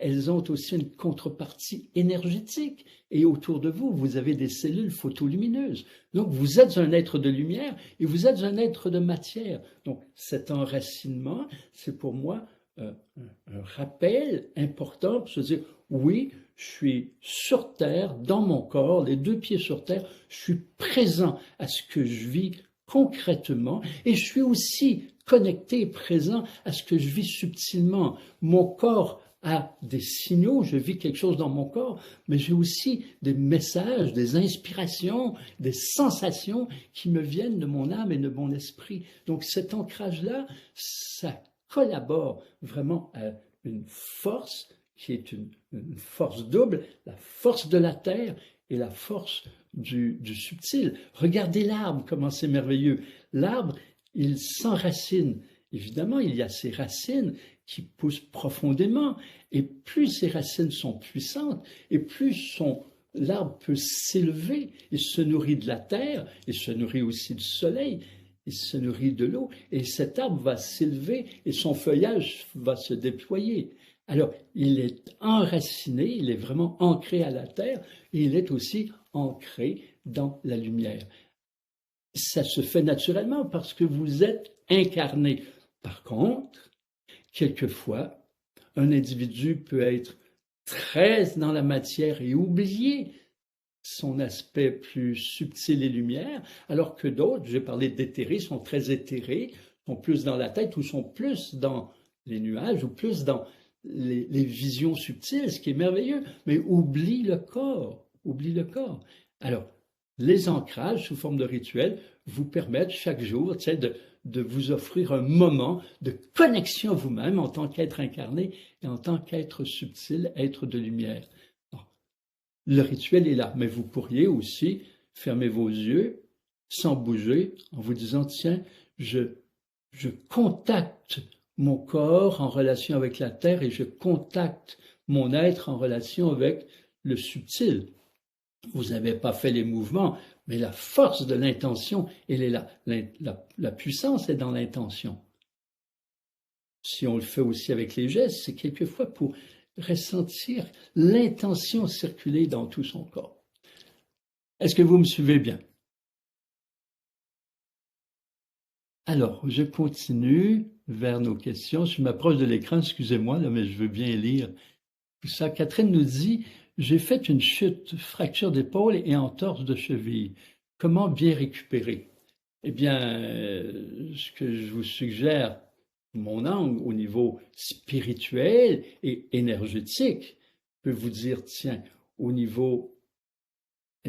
elles ont aussi une contrepartie énergétique. Et autour de vous, vous avez des cellules photolumineuses. Donc, vous êtes un être de lumière et vous êtes un être de matière. Donc, cet enracinement, c'est pour moi un rappel important pour se dire, oui, je suis sur Terre, dans mon corps, les deux pieds sur Terre, je suis présent à ce que je vis concrètement et je suis aussi connecté et présent à ce que je vis subtilement. Mon corps a des signaux, je vis quelque chose dans mon corps, mais j'ai aussi des messages, des inspirations, des sensations qui me viennent de mon âme et de mon esprit. Donc cet ancrage-là, ça collabore vraiment à une force qui est une force double, la force de la terre et la force du subtil. Regardez l'arbre, comment c'est merveilleux. L'arbre, il s'enracine. Évidemment, il y a ces racines qui poussent profondément. Et plus ces racines sont puissantes, et plus l'arbre peut s'élever. Il se nourrit de la terre, il se nourrit aussi du soleil, il se nourrit de l'eau. Et cet arbre va s'élever et son feuillage va se déployer. Alors, il est enraciné, il est vraiment ancré à la terre, et il est aussi ancré dans la lumière. Ça se fait naturellement parce que vous êtes incarné. Par contre, quelquefois, un individu peut être très dans la matière et oublier son aspect plus subtil et lumière, alors que d'autres, j'ai parlé d'éthérés, sont très éthérés, sont plus dans la tête ou sont plus dans les nuages ou plus dans les visions subtiles, ce qui est merveilleux, mais oublie le corps, oublie le corps. Alors, les ancrages sous forme de rituel vous permettent chaque jour de vous offrir un moment de connexion à vous-même en tant qu'être incarné et en tant qu'être subtil, être de lumière. Bon, le rituel est là, mais vous pourriez aussi fermer vos yeux sans bouger en vous disant, tiens, je contacte mon corps en relation avec la terre et je contacte mon être en relation avec le subtil. Vous n'avez pas fait les mouvements, mais la force de l'intention, elle est là. La puissance est dans l'intention. Si on le fait aussi avec les gestes, c'est quelquefois pour ressentir l'intention circuler dans tout son corps. Est-ce que vous me suivez bien? Alors, je continue vers nos questions. Je m'approche de l'écran, excusez-moi, là, mais je veux bien lire tout ça. Catherine nous dit, j'ai fait une chute, fracture d'épaule et entorse de cheville. Comment bien récupérer? Eh bien, ce que je vous suggère, mon angle au niveau spirituel et énergétique, peut vous dire, tiens, au niveau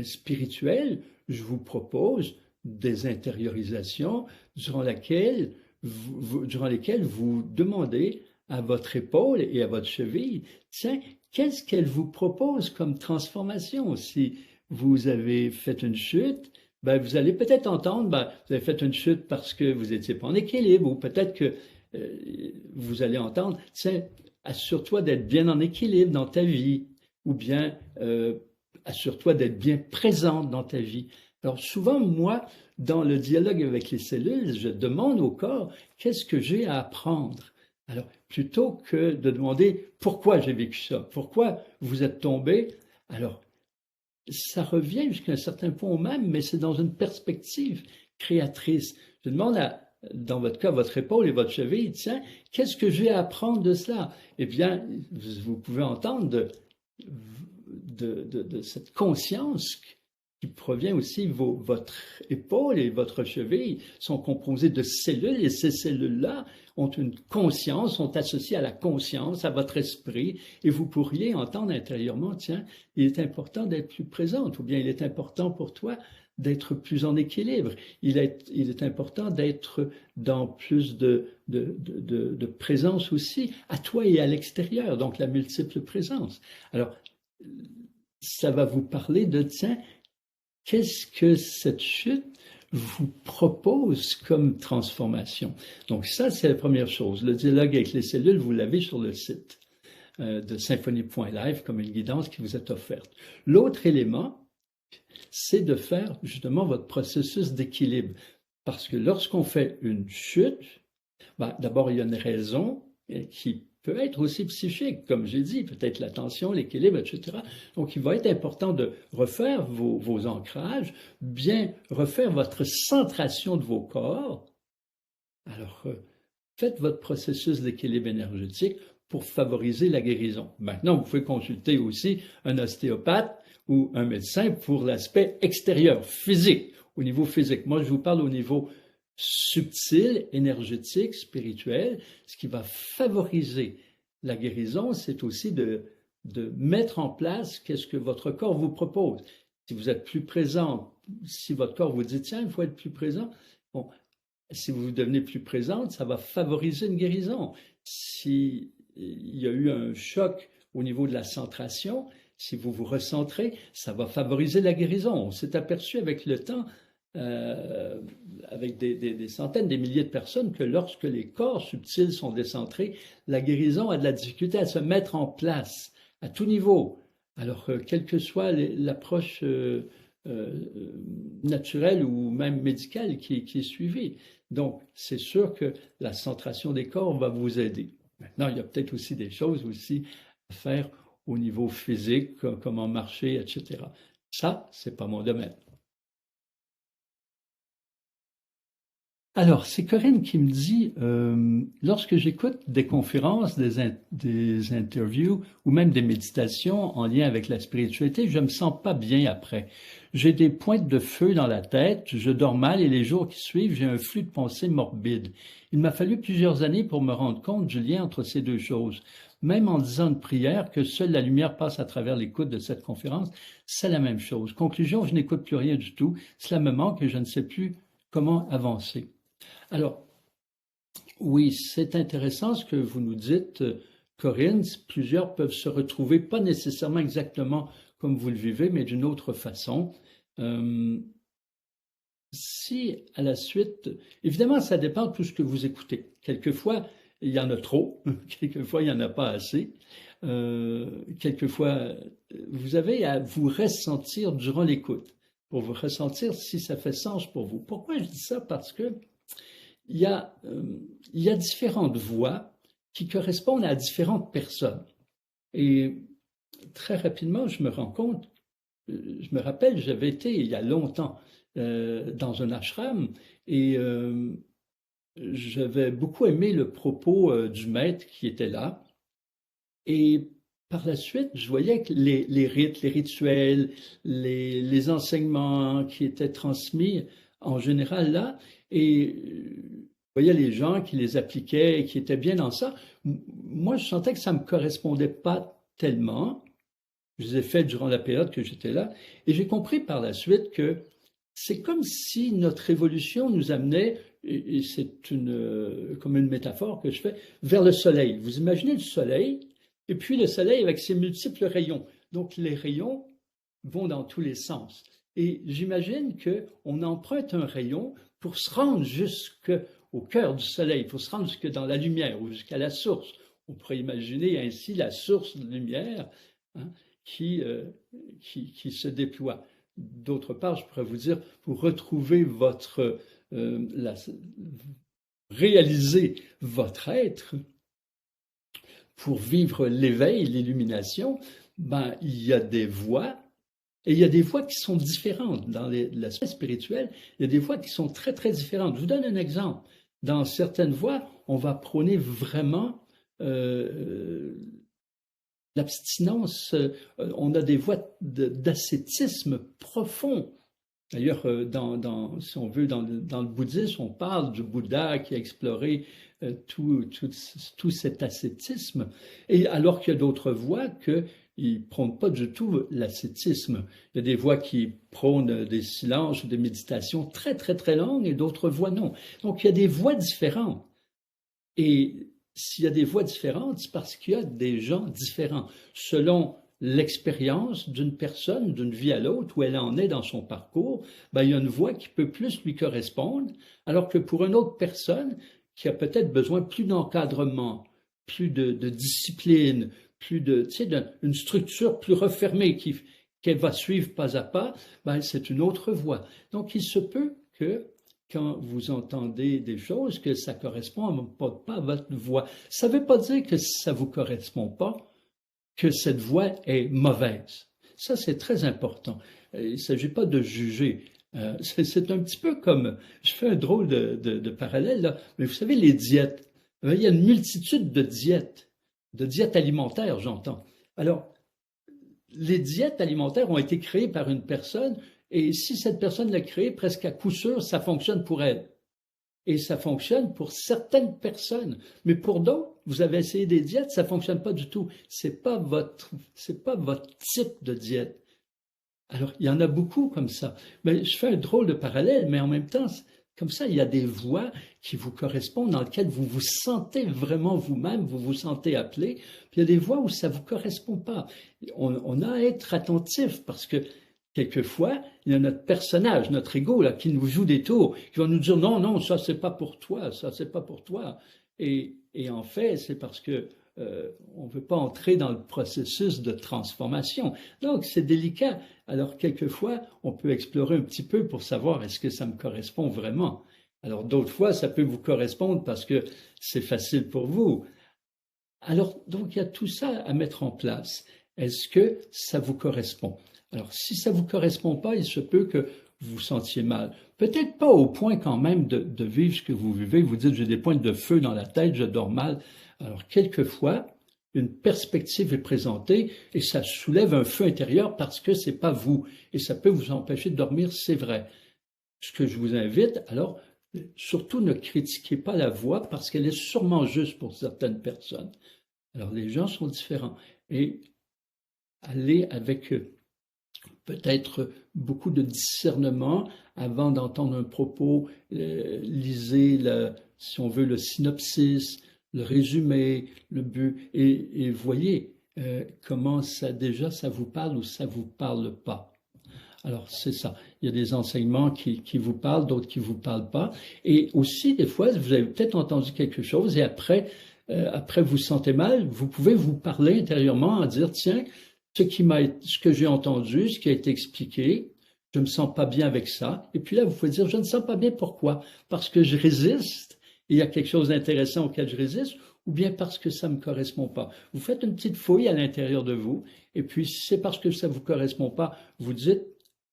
spirituel, je vous propose des intériorisations durant lesquelles vous demandez à votre épaule et à votre cheville, tiens, qu'est-ce qu'elle vous propose comme transformation? Si vous avez fait une chute, ben, vous allez peut-être entendre, ben, vous avez fait une chute parce que vous n'étiez pas en équilibre, ou peut-être que vous allez entendre, tiens, assure-toi d'être bien en équilibre dans ta vie, ou bien assure-toi d'être bien présente dans ta vie. Alors souvent, moi, dans le dialogue avec les cellules, je demande au corps, qu'est-ce que j'ai à apprendre? Alors, plutôt que de demander pourquoi j'ai vécu ça, pourquoi vous êtes tombé, alors, ça revient jusqu'à un certain point au même, mais c'est dans une perspective créatrice. Je demande dans votre cas, votre épaule et votre cheville, tiens, qu'est-ce que j'ai à apprendre de cela? Eh bien, vous pouvez entendre de cette conscience qui provient aussi, votre épaule et votre cheville sont composées de cellules, et ces cellules-là ont une conscience, sont associées à la conscience, à votre esprit, et vous pourriez entendre intérieurement, tiens, il est important d'être plus présente, ou bien il est important pour toi d'être plus en équilibre, il est important d'être dans plus de présence aussi, à toi et à l'extérieur, donc la multiple présence. Alors, ça va vous parler de, tiens, qu'est-ce que cette chute vous propose comme transformation? Donc ça, c'est la première chose. Le dialogue avec les cellules, vous l'avez sur le site de symphonie.live comme une guidance qui vous est offerte. L'autre élément, c'est de faire justement votre processus d'équilibre. Parce que lorsqu'on fait une chute, ben, d'abord, il y a une raison qui peut être aussi psychique, comme j'ai dit, peut-être la tension, l'équilibre, etc. Donc, il va être important de refaire vos ancrages, bien refaire votre centration de vos corps. Alors, faites votre processus d'équilibre énergétique pour favoriser la guérison. Maintenant, vous pouvez consulter aussi un ostéopathe ou un médecin pour l'aspect extérieur, physique, au niveau physique. Moi, je vous parle au niveau subtil, énergétique, spirituel. Ce qui va favoriser la guérison, c'est aussi de mettre en place qu'est-ce que votre corps vous propose. Si vous êtes plus présent, si votre corps vous dit, tiens, il faut être plus présent, bon, si vous devenez plus présente, ça va favoriser une guérison. S'il y a eu un choc au niveau de la centration, si vous vous recentrez, ça va favoriser la guérison. On s'est aperçu avec le temps, avec des centaines, des milliers de personnes, que lorsque les corps subtils sont décentrés, la guérison a de la difficulté à se mettre en place à tout niveau. Alors, quelle que soit l'approche naturelle ou même médicale qui est suivie. Donc, c'est sûr que la centration des corps va vous aider. Maintenant, il y a peut-être aussi des choses aussi à faire au niveau physique, comment marcher, etc. Ça, c'est pas mon domaine. Alors, c'est Corinne qui me dit, lorsque j'écoute des conférences, des interviews ou même des méditations en lien avec la spiritualité, je me sens pas bien après. J'ai des pointes de feu dans la tête, je dors mal et les jours qui suivent, j'ai un flux de pensée morbide. Il m'a fallu plusieurs années pour me rendre compte du lien entre ces deux choses. Même en disant une prière, que seule la lumière passe à travers l'écoute de cette conférence, c'est la même chose. Conclusion, je n'écoute plus rien du tout. Cela me manque et je ne sais plus comment avancer. Alors, oui, c'est intéressant ce que vous nous dites, Corinne. Plusieurs peuvent se retrouver, pas nécessairement exactement comme vous le vivez, mais d'une autre façon. Si à la suite, évidemment, ça dépend de tout ce que vous écoutez. Quelquefois, il y en a trop, quelquefois, il n'y en a pas assez. Quelquefois, vous avez à vous ressentir durant l'écoute, pour vous ressentir si ça fait sens pour vous. Pourquoi je dis ça? Parce que il y a différentes voix qui correspondent à différentes personnes. Et très rapidement, je me rends compte, je me rappelle, j'avais été il y a longtemps dans un ashram et j'avais beaucoup aimé le propos du maître qui était là. Et par la suite, je voyais que les rites, les rituels, les enseignements qui étaient transmis en général là, et je voyais les gens qui les appliquaient et qui étaient bien dans ça. Moi, je sentais que ça ne me correspondait pas tellement. Je les ai faits durant la période que j'étais là. Et j'ai compris par la suite que c'est comme si notre évolution nous amenait, et c'est comme une métaphore que je fais, vers le soleil. Vous imaginez le soleil, et puis le soleil avec ses multiples rayons. Donc les rayons vont dans tous les sens. Et j'imagine qu'on emprunte un rayon pour se rendre jusqu'au cœur du soleil, pour se rendre jusque dans la lumière ou jusqu'à la source. On pourrait imaginer ainsi la source de lumière, hein, qui se déploie. D'autre part, je pourrais vous dire, pour retrouver réaliser votre être, pour vivre l'éveil, l'illumination, ben, il y a des voies, et il y a des voies qui sont différentes. Dans l'aspect spirituel, il y a des voies qui sont très, très différentes. Je vous donne un exemple. Dans certaines voies, on va prôner vraiment l'abstinence. On a des voies d'ascétisme profond. D'ailleurs, si on veut, dans le bouddhisme, on parle du Bouddha qui a exploré tout cet ascétisme, et alors qu'il y a d'autres voies qui ne prônent pas du tout l'ascétisme. Il y a des voies qui prônent des silences ou des méditations très, très, très longues, et d'autres voies non. Donc, il y a des voies différentes. Et s'il y a des voies différentes, c'est parce qu'il y a des gens différents, selon l'expérience d'une personne, d'une vie à l'autre, où elle en est dans son parcours, ben, il y a une voie qui peut plus lui correspondre, alors que pour une autre personne qui a peut-être besoin plus d'encadrement, plus de discipline, plus une structure plus refermée qu'elle va suivre pas à pas, ben, c'est une autre voie. Donc, il se peut que quand vous entendez des choses, que ça ne correspond pas à votre voix. Ça ne veut pas dire que ça ne vous correspond pas, que cette voix est mauvaise. Ça, c'est très important. Il ne s'agit pas de juger. C'est un petit peu comme, je fais un drôle de parallèle, là, mais vous savez, les diètes. Il y a une multitude de diètes alimentaires, j'entends. Alors, les diètes alimentaires ont été créées par une personne, et si cette personne l'a créée, presque à coup sûr, ça fonctionne pour elle. Et ça fonctionne pour certaines personnes. Mais pour d'autres, vous avez essayé des diètes, ça ne fonctionne pas du tout. C'est pas votre type de diète. Alors, il y en a beaucoup comme ça. Mais je fais un drôle de parallèle, mais en même temps, comme ça, il y a des voies qui vous correspondent, dans lesquelles vous vous sentez vraiment vous-même, vous vous sentez appelé. Puis il y a des voies où ça ne vous correspond pas. On a à être attentif parce que quelquefois, il y a notre personnage, notre ego, là, qui nous joue des tours, qui va nous dire non, non, ça c'est pas pour toi, ça c'est pas pour toi. Et en fait, c'est parce que on ne veut pas entrer dans le processus de transformation. Donc, c'est délicat. Alors, quelquefois, on peut explorer un petit peu pour savoir est-ce que ça me correspond vraiment. Alors, d'autres fois, ça peut vous correspondre parce que c'est facile pour vous. Alors, donc, il y a tout ça à mettre en place. Est-ce que ça vous correspond? Alors, si ça ne vous correspond pas, il se peut que vous vous sentiez mal. Peut-être pas au point quand même de vivre ce que vous vivez. Vous dites, j'ai des pointes de feu dans la tête, je dors mal. Alors, quelquefois, une perspective est présentée et ça soulève un feu intérieur parce que c'est pas vous. Et ça peut vous empêcher de dormir, c'est vrai. Ce que je vous invite, alors, surtout ne critiquez pas la voix parce qu'elle est sûrement juste pour certaines personnes. Alors, les gens sont différents. Et allez avec peut-être beaucoup de discernement avant d'entendre un propos. Lisez, si on veut, le synopsis, le résumé, le but, et voyez comment ça déjà ça vous parle ou ça vous parle pas. Alors, c'est ça. Il y a des enseignements qui vous parlent, d'autres qui vous parlent pas. Et aussi, des fois, vous avez peut-être entendu quelque chose et après vous sentez mal, vous pouvez vous parler intérieurement en dire, tiens, ce que j'ai entendu, ce qui a été expliqué, je me sens pas bien avec ça. Et puis là, vous pouvez dire, je ne sens pas bien. Pourquoi? Parce que je résiste. Il y a quelque chose d'intéressant auquel je résiste, ou bien parce que ça me correspond pas. Vous faites une petite fouille à l'intérieur de vous, et puis si c'est parce que ça vous correspond pas, vous dites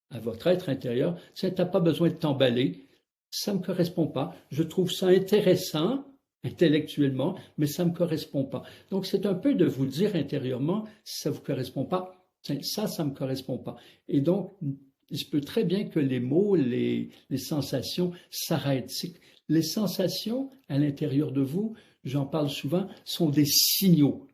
à votre être intérieur, tu n'as pas besoin de t'emballer, ça me correspond pas, je trouve ça intéressant intellectuellement, mais ça me correspond pas. Donc c'est un peu de vous dire intérieurement, si ça vous correspond pas, ça me correspond pas. Et donc, il se peut très bien que les mots, les sensations s'arrêtent. Les sensations à l'intérieur de vous, j'en parle souvent, sont des signaux.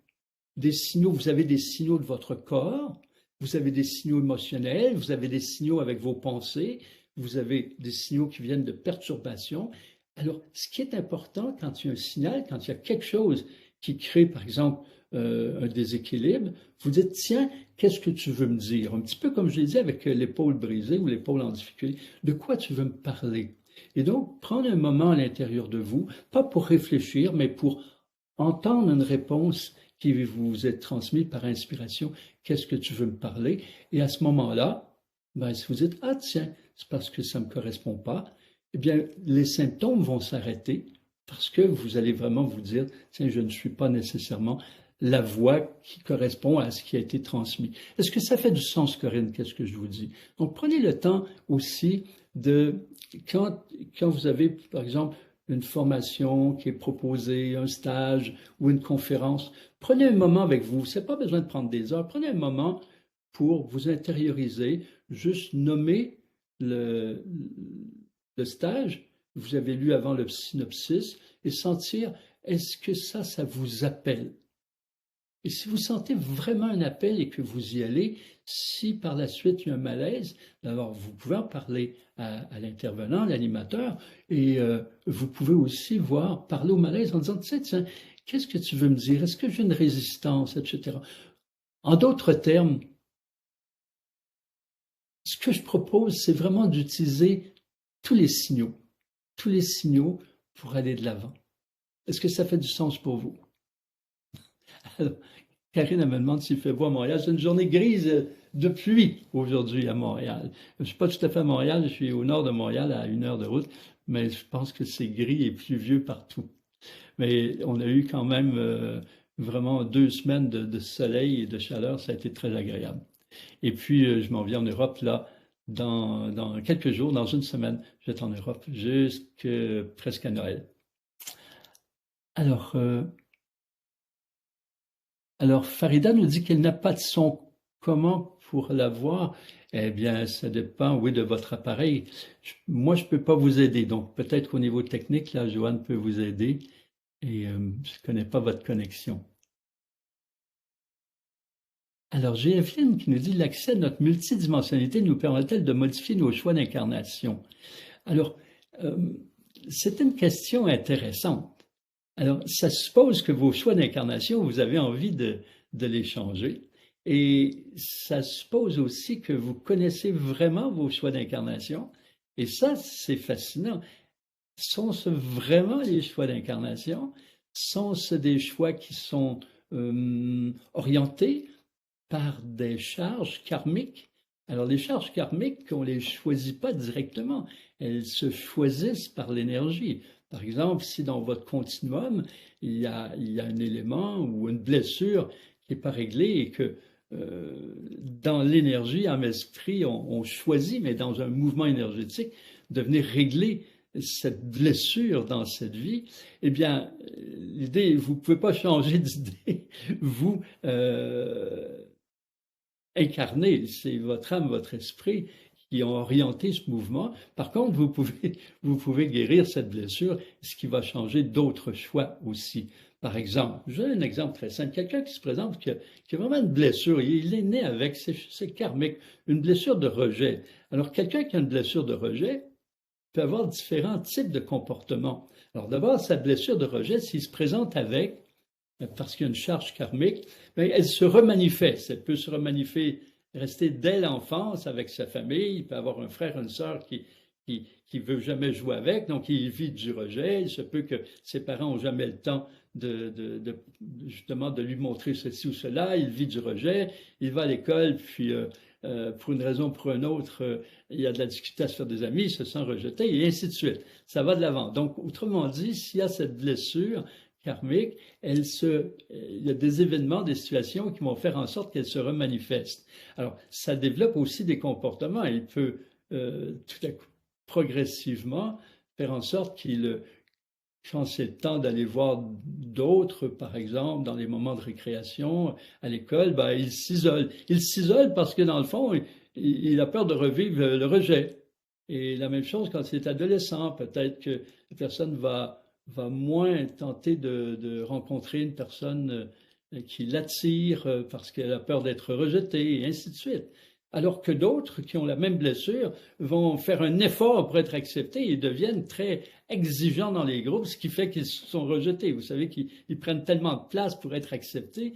Des signaux, vous avez des signaux de votre corps, vous avez des signaux émotionnels, vous avez des signaux avec vos pensées, vous avez des signaux qui viennent de perturbations. Alors, ce qui est important quand il y a un signal, quand il y a quelque chose qui crée, par exemple, un déséquilibre, vous dites, tiens, qu'est-ce que tu veux me dire? Un petit peu comme je l'ai dit avec l'épaule brisée ou l'épaule en difficulté. De quoi tu veux me parler? Et donc, prendre un moment à l'intérieur de vous, pas pour réfléchir, mais pour entendre une réponse qui vous est transmise par inspiration. Qu'est-ce que tu veux me parler? Et à ce moment-là, ben, si vous dites, ah tiens, c'est parce que ça ne me correspond pas, eh bien, les symptômes vont s'arrêter parce que vous allez vraiment vous dire, tiens, je ne suis pas nécessairement la voix qui correspond à ce qui a été transmis. Est-ce que ça fait du sens, Corinne, qu'est-ce que je vous dis? Donc, prenez le temps aussi de, quand vous avez, par exemple, une formation qui est proposée, un stage ou une conférence, prenez un moment avec vous. C'est pas besoin de prendre des heures. Prenez un moment pour vous intérioriser, juste nommer le stage. Vous avez lu avant le synopsis et sentir, est-ce que ça vous appelle? Et si vous sentez vraiment un appel et que vous y allez, si par la suite il y a un malaise, d'abord vous pouvez en parler à l'intervenant, l'animateur, et vous pouvez aussi parler au malaise en disant, tiens, qu'est-ce que tu veux me dire? Est-ce que j'ai une résistance, etc. En d'autres termes, ce que je propose, c'est vraiment d'utiliser tous les signaux pour aller de l'avant. Est-ce que ça fait du sens pour vous? Alors, Karine me demande s'il fait beau à Montréal. C'est une journée grise de pluie aujourd'hui à Montréal. Je ne suis pas tout à fait à Montréal, je suis au nord de Montréal à 1 heure de route, mais je pense que c'est gris et pluvieux partout. Mais on a eu quand même vraiment 2 semaines de soleil et de chaleur, ça a été très agréable. Et puis, je m'en viens en Europe là, dans quelques jours, dans 1 semaine, je vais être en Europe presque à Noël. Alors, Farida nous dit qu'elle n'a pas de son. Comment pour l'avoir? Eh bien, ça dépend, oui, de votre appareil. Moi, je ne peux pas vous aider. Donc, peut-être qu'au niveau technique, là, Joanne peut vous aider. Et je ne connais pas votre connexion. Alors, j'ai Evelyne qui nous dit l'accès à notre multidimensionnalité nous permet-elle de modifier nos choix d'incarnation? Alors, c'est une question intéressante. Alors, ça suppose que vos choix d'incarnation, vous avez envie de les changer. Et ça suppose aussi que vous connaissez vraiment vos choix d'incarnation. Et ça, c'est fascinant. Sont-ce vraiment les choix d'incarnation? Sont-ce des choix qui sont orientés par des charges karmiques? Alors, les charges karmiques, on ne les choisit pas directement. Elles se choisissent par l'énergie. Par exemple, si dans votre continuum, il y a un élément ou une blessure qui n'est pas réglée et que dans l'énergie, en esprit, on choisit, mais dans un mouvement énergétique, de venir régler cette blessure dans cette vie, eh bien, l'idée, vous ne pouvez pas changer d'idée, vous incarnez, c'est votre âme, votre esprit qui ont orienté ce mouvement. Par contre, vous pouvez guérir cette blessure, ce qui va changer d'autres choix aussi. Par exemple, je donne un exemple très simple. Quelqu'un qui se présente, qui a vraiment une blessure, il est né avec, c'est karmique, une blessure de rejet. Alors, quelqu'un qui a une blessure de rejet peut avoir différents types de comportements. Alors, d'abord, sa blessure de rejet, s'il se présente avec, parce qu'il y a une charge karmique, bien, elle se remanifeste. Elle peut se remanifester, rester dès l'enfance avec sa famille. Il peut avoir un frère, une sœur qui veut jamais jouer avec, donc il vit du rejet. Il se peut que ses parents n'ont jamais le temps justement de lui montrer ceci ou cela. Il vit du rejet. Il va à l'école, puis pour une raison ou pour une autre, il y a de la difficulté à se faire des amis, il se sent rejeté, et ainsi de suite. Ça va de l'avant. Donc, autrement dit, s'il y a cette blessure karmique, il y a des événements, des situations qui vont faire en sorte qu'elle se remanifeste. Alors, ça développe aussi des comportements. Il peut tout à coup, progressivement, faire en sorte quand c'est le temps d'aller voir d'autres, par exemple, dans les moments de récréation, à l'école, ben, il s'isole. Il s'isole parce que, dans le fond, il a peur de revivre le rejet. Et la même chose quand il est adolescent. Peut-être que la personne va moins tenter de rencontrer une personne qui l'attire parce qu'elle a peur d'être rejetée, et ainsi de suite. Alors que d'autres qui ont la même blessure vont faire un effort pour être acceptés et deviennent très exigeants dans les groupes, ce qui fait qu'ils sont rejetés. Vous savez qu'ils prennent tellement de place pour être acceptés.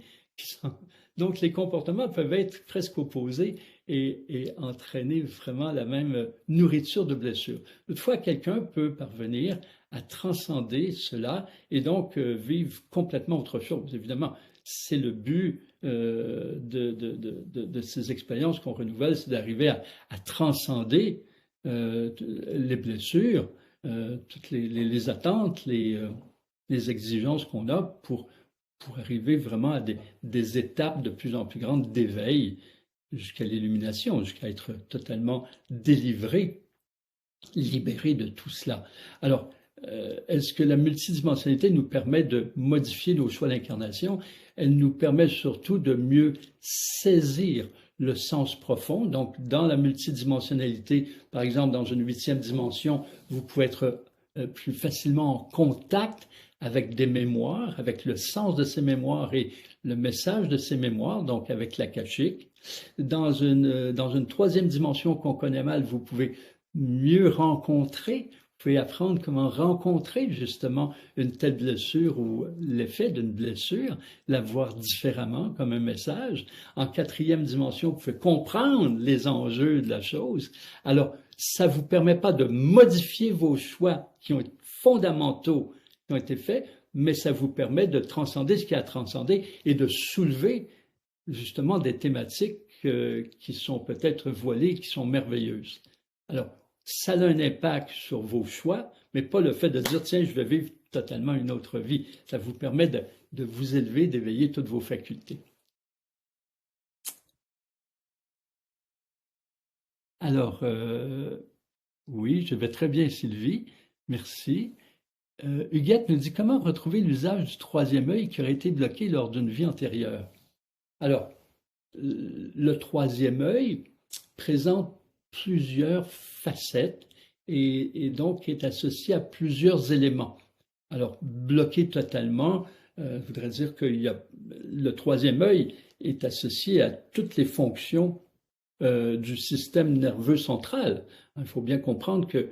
Donc les comportements peuvent être presque opposés et entraîner vraiment la même nourriture de blessure. Toutefois, quelqu'un peut parvenir à transcender cela et donc vivre complètement autre chose. Évidemment, c'est le but de ces expériences qu'on renouvelle, c'est d'arriver à transcender les blessures, toutes les attentes, les exigences qu'on a pour arriver vraiment à des étapes de plus en plus grandes d'éveil jusqu'à l'illumination, jusqu'à être totalement délivré, libéré de tout cela. Alors, est-ce que la multidimensionnalité nous permet de modifier nos choix d'incarnation? Elle nous permet surtout de mieux saisir le sens profond. Donc, dans la multidimensionnalité, par exemple, dans une 8e dimension, vous pouvez être plus facilement en contact avec des mémoires, avec le sens de ces mémoires et le message de ces mémoires, donc avec l'akashique. Dans une 3e dimension qu'on connaît mal, vous pouvez mieux rencontrer, vous pouvez apprendre comment rencontrer justement une telle blessure ou l'effet d'une blessure, la voir différemment comme un message. En 4e dimension, vous pouvez comprendre les enjeux de la chose. Alors, ça ne vous permet pas de modifier vos choix qui ont été fondamentaux, qui ont été faits, mais ça vous permet de transcender ce qui a transcendé et de soulever justement des thématiques qui sont peut-être voilées, qui sont merveilleuses. Alors, ça a un impact sur vos choix, mais pas le fait de dire, tiens, je vais vivre totalement une autre vie. Ça vous permet de vous élever, d'éveiller toutes vos facultés. Alors, oui, je vais très bien, Sylvie. Merci. Huguette nous dit, comment retrouver l'usage du 3e œil qui aurait été bloqué lors d'une vie antérieure? Alors, le 3e œil présente plusieurs facettes et donc est associé à plusieurs éléments. Alors, bloqué totalement voudrait dire que le 3e œil est associé à toutes les fonctions du système nerveux central. Il faut bien comprendre que,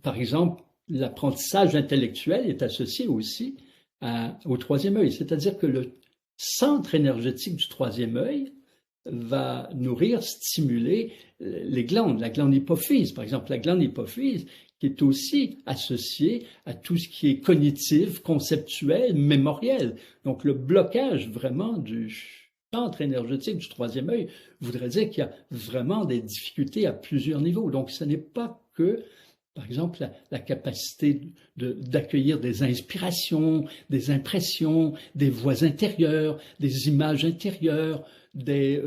par exemple, l'apprentissage intellectuel est associé aussi au 3e œil, c'est-à-dire que le centre énergétique du 3e œil va nourrir, stimuler les glandes, la glande hypophyse, par exemple, la glande hypophyse qui est aussi associée à tout ce qui est cognitif, conceptuel, mémoriel. Donc, le blocage vraiment du centre énergétique du 3e œil voudrait dire qu'il y a vraiment des difficultés à plusieurs niveaux. Donc, ce n'est pas que, par exemple, la capacité d'accueillir des inspirations, des impressions, des voix intérieures, des images intérieures, des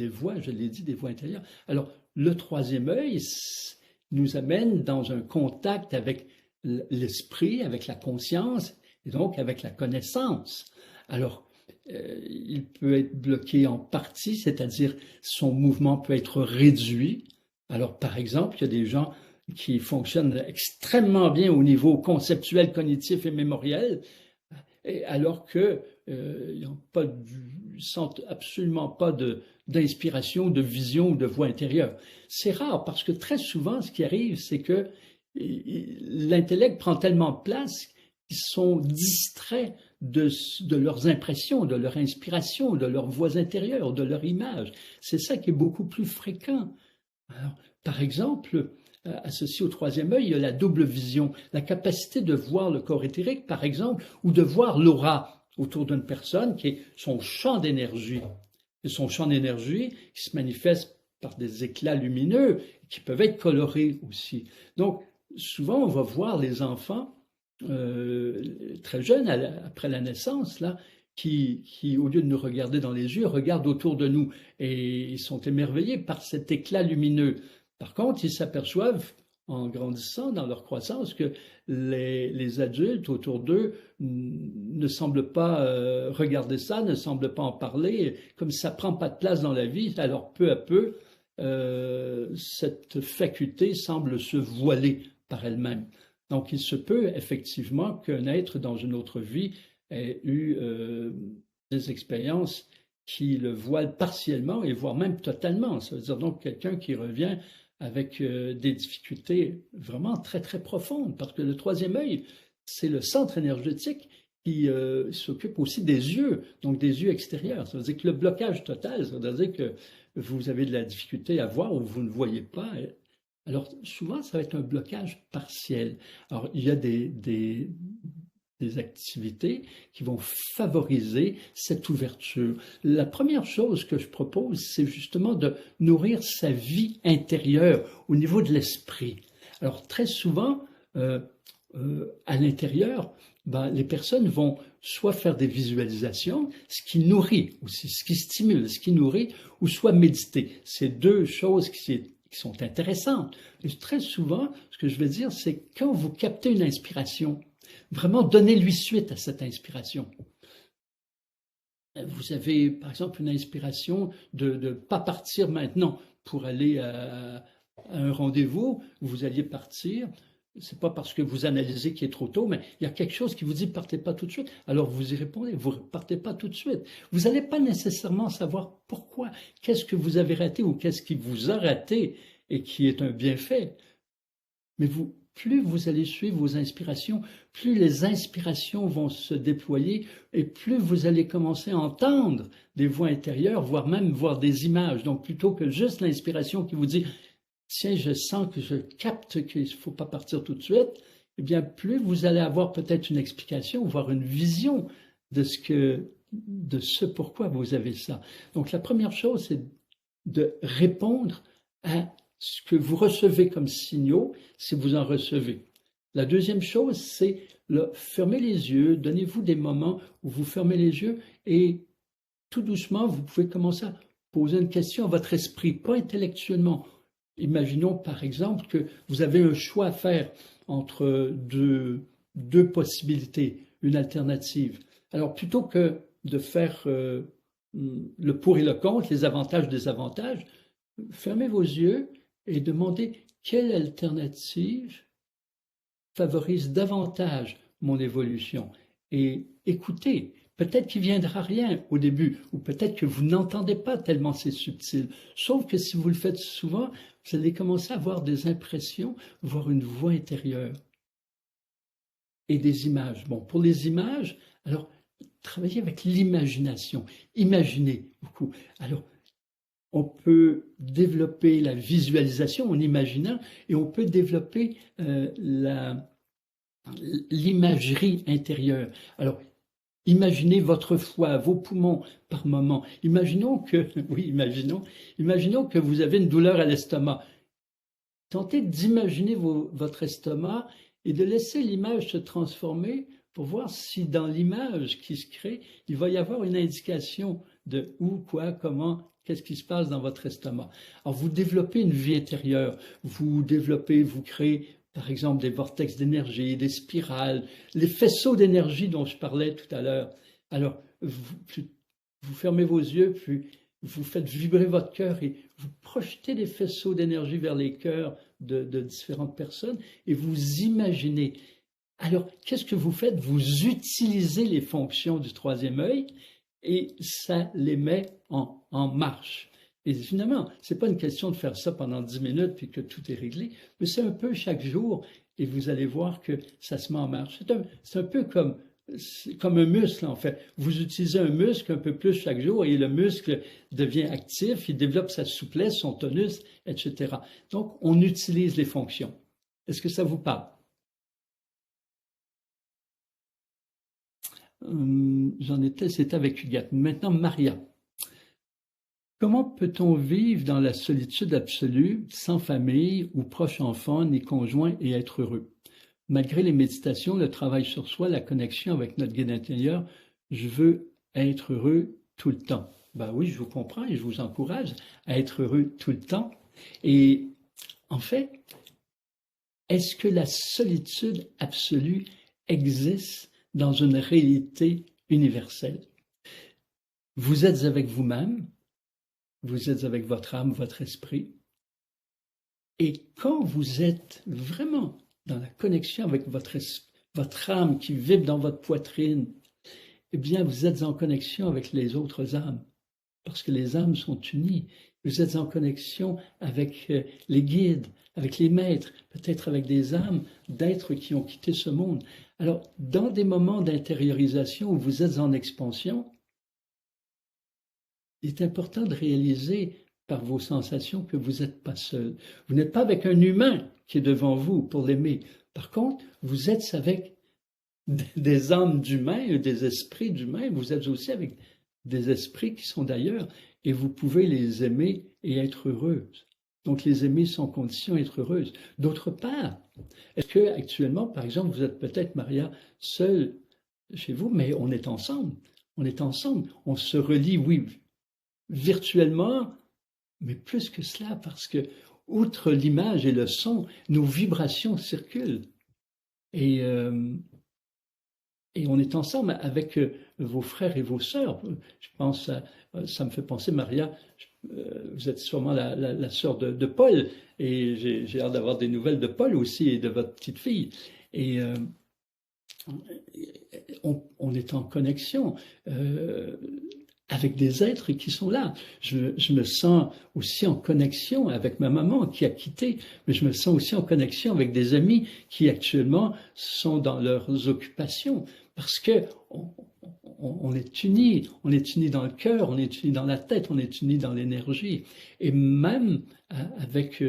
voix, je l'ai dit, des voix intérieures. Alors, le 3e œil nous amène dans un contact avec l'esprit, avec la conscience, et donc avec la connaissance. Alors, il peut être bloqué en partie, c'est-à-dire son mouvement peut être réduit. Alors, par exemple, il y a des gens qui fonctionnent extrêmement bien au niveau conceptuel, cognitif et mémoriel, alors que ils sentent absolument pas d'inspiration, de vision ou de voix intérieure. C'est rare parce que très souvent, ce qui arrive, c'est que l'intellect prend tellement de place qu'ils sont distraits de leurs impressions, de leur inspiration, de leurs voix intérieures, de leur image. C'est ça qui est beaucoup plus fréquent. Alors, par exemple, associé au troisième œil, il y a la double vision, la capacité de voir le corps éthérique, par exemple, ou de voir l'aura autour d'une personne qui est son champ d'énergie. Et son champ d'énergie qui se manifeste par des éclats lumineux qui peuvent être colorés aussi. Donc, souvent, on va voir les enfants très jeunes, après la naissance, là, qui, au lieu de nous regarder dans les yeux, regardent autour de nous et ils sont émerveillés par cet éclat lumineux. Par contre, ils s'aperçoivent, en grandissant dans leur croissance, que les adultes autour d'eux ne semblent pas regarder ça, ne semblent pas en parler, comme ça ne prend pas de place dans la vie, alors peu à peu, cette faculté semble se voiler par elle-même. Donc, il se peut effectivement qu'un être dans une autre vie ait eu des expériences qui le voilent partiellement et voire même totalement. Ça veut dire donc quelqu'un qui revient avec des difficultés vraiment très, très profondes, parce que le troisième œil, c'est le centre énergétique qui s'occupe aussi des yeux, donc des yeux extérieurs. Ça veut dire que le blocage total, ça veut dire que vous avez de la difficulté à voir ou vous ne voyez pas. Alors, souvent, ça va être un blocage partiel. Alors, il y a des activités qui vont favoriser cette ouverture. La première chose que je propose, c'est justement de nourrir sa vie intérieure au niveau de l'esprit. Alors, très souvent, à l'intérieur, les personnes vont soit faire des visualisations, ce qui nourrit aussi, ce qui stimule, ce qui nourrit, ou soit méditer. C'est deux choses qui sont intéressantes. Et très souvent, ce que je veux dire, c'est quand vous captez une inspiration, vraiment donnez-lui suite à cette inspiration. Vous avez, par exemple, une inspiration de ne pas partir maintenant pour aller à un rendez-vous, vous alliez partir. C'est pas parce que vous analysez qu'il est trop tôt, mais il y a quelque chose qui vous dit partez pas tout de suite. Alors vous y répondez, vous partez pas tout de suite. Vous n'allez pas nécessairement savoir pourquoi, qu'est-ce que vous avez raté ou qu'est-ce qui vous a raté et qui est un bienfait. Mais plus vous allez suivre vos inspirations, plus les inspirations vont se déployer et plus vous allez commencer à entendre des voix intérieures, voire même voir des images. Donc plutôt que juste l'inspiration qui vous dit tiens, je sens que je capte qu'il ne faut pas partir tout de suite, eh bien, plus vous allez avoir peut-être une explication, voire une vision de ce pourquoi vous avez ça. Donc, la première chose, c'est de répondre à ce que vous recevez comme signaux, si vous en recevez. La deuxième chose, c'est fermer les yeux, donnez-vous des moments où vous fermez les yeux et tout doucement, vous pouvez commencer à poser une question à votre esprit, pas intellectuellement. Imaginons par exemple que vous avez un choix à faire entre deux possibilités, une alternative. Alors plutôt que de faire le pour et le contre, les avantages, désavantages, fermez vos yeux et demandez quelle alternative favorise davantage mon évolution. Et écoutez, peut-être qu'il ne viendra rien au début, ou peut-être que vous n'entendez pas tellement c'est subtil. Sauf que si vous le faites souvent, vous allez commencer à avoir des impressions, voir une voix intérieure et des images. Bon, pour les images, alors, travaillez avec l'imagination. Imaginez beaucoup. Alors, on peut développer la visualisation en imaginant et on peut développer l'imagerie intérieure. Alors, imaginez votre foie, vos poumons par moment. Imaginons que vous avez une douleur à l'estomac. Tentez d'imaginer votre estomac et de laisser l'image se transformer pour voir si dans l'image qui se crée, il va y avoir une indication de où, quoi, comment, qu'est-ce qui se passe dans votre estomac. Alors, vous développez une vie intérieure, vous créez par exemple des vortex d'énergie, des spirales, les faisceaux d'énergie dont je parlais tout à l'heure. Alors, vous fermez vos yeux, puis vous faites vibrer votre cœur et vous projetez des faisceaux d'énergie vers les cœurs de différentes personnes et vous imaginez. Alors, qu'est-ce que vous faites? Vous utilisez les fonctions du troisième œil et ça les met en marche. Et finalement, c'est pas une question de faire ça pendant 10 minutes puis que tout est réglé, mais c'est un peu chaque jour et vous allez voir que ça se met en marche. C'est un peu comme un muscle, en fait. Vous utilisez un muscle un peu plus chaque jour et le muscle devient actif, il développe sa souplesse, son tonus, etc. Donc, on utilise les fonctions. Est-ce que ça vous parle? C'était avec Huguette. Maintenant, Maria. Comment peut-on vivre dans la solitude absolue, sans famille ou proche enfant, ni conjoint, et être heureux? Malgré les méditations, le travail sur soi, la connexion avec notre guide intérieur, je veux être heureux tout le temps. Ben oui, je vous comprends et je vous encourage à être heureux tout le temps. Et en fait, est-ce que la solitude absolue existe dans une réalité universelle? Vous êtes avec vous-même, vous êtes avec votre âme, votre esprit. Et quand vous êtes vraiment dans la connexion avec votre âme qui vibre dans votre poitrine, eh bien, vous êtes en connexion avec les autres âmes, parce que les âmes sont unies. Vous êtes en connexion avec les guides, avec les maîtres, peut-être avec des âmes d'êtres qui ont quitté ce monde. Alors, dans des moments d'intériorisation où vous êtes en expansion, il est important de réaliser par vos sensations que vous n'êtes pas seul. Vous n'êtes pas avec un humain qui est devant vous pour l'aimer. Par contre, vous êtes avec des âmes d'humains, des esprits d'humains. Vous êtes aussi avec des esprits qui sont d'ailleurs et vous pouvez les aimer et être heureuses. Donc, les aimer sans condition, être heureuse. D'autre part, est-ce que actuellement, par exemple, vous êtes peut-être, Maria, seule chez vous, mais on est ensemble. On est ensemble. On se relie, oui, virtuellement, mais plus que cela, parce que, outre l'image et le son, nos vibrations circulent. Et on est ensemble avec vos frères et vos sœurs. Je pense, ça me fait penser, Maria, vous êtes sûrement la sœur de Paul, et j'ai hâte d'avoir des nouvelles de Paul aussi et de votre petite fille. Et on est en connexion avec des êtres qui sont là. Je me sens aussi en connexion avec ma maman qui a quitté, mais je me sens aussi en connexion avec des amis qui actuellement sont dans leurs occupations, parce que on est unis dans le cœur, on est unis dans la tête, on est unis dans l'énergie, et même avec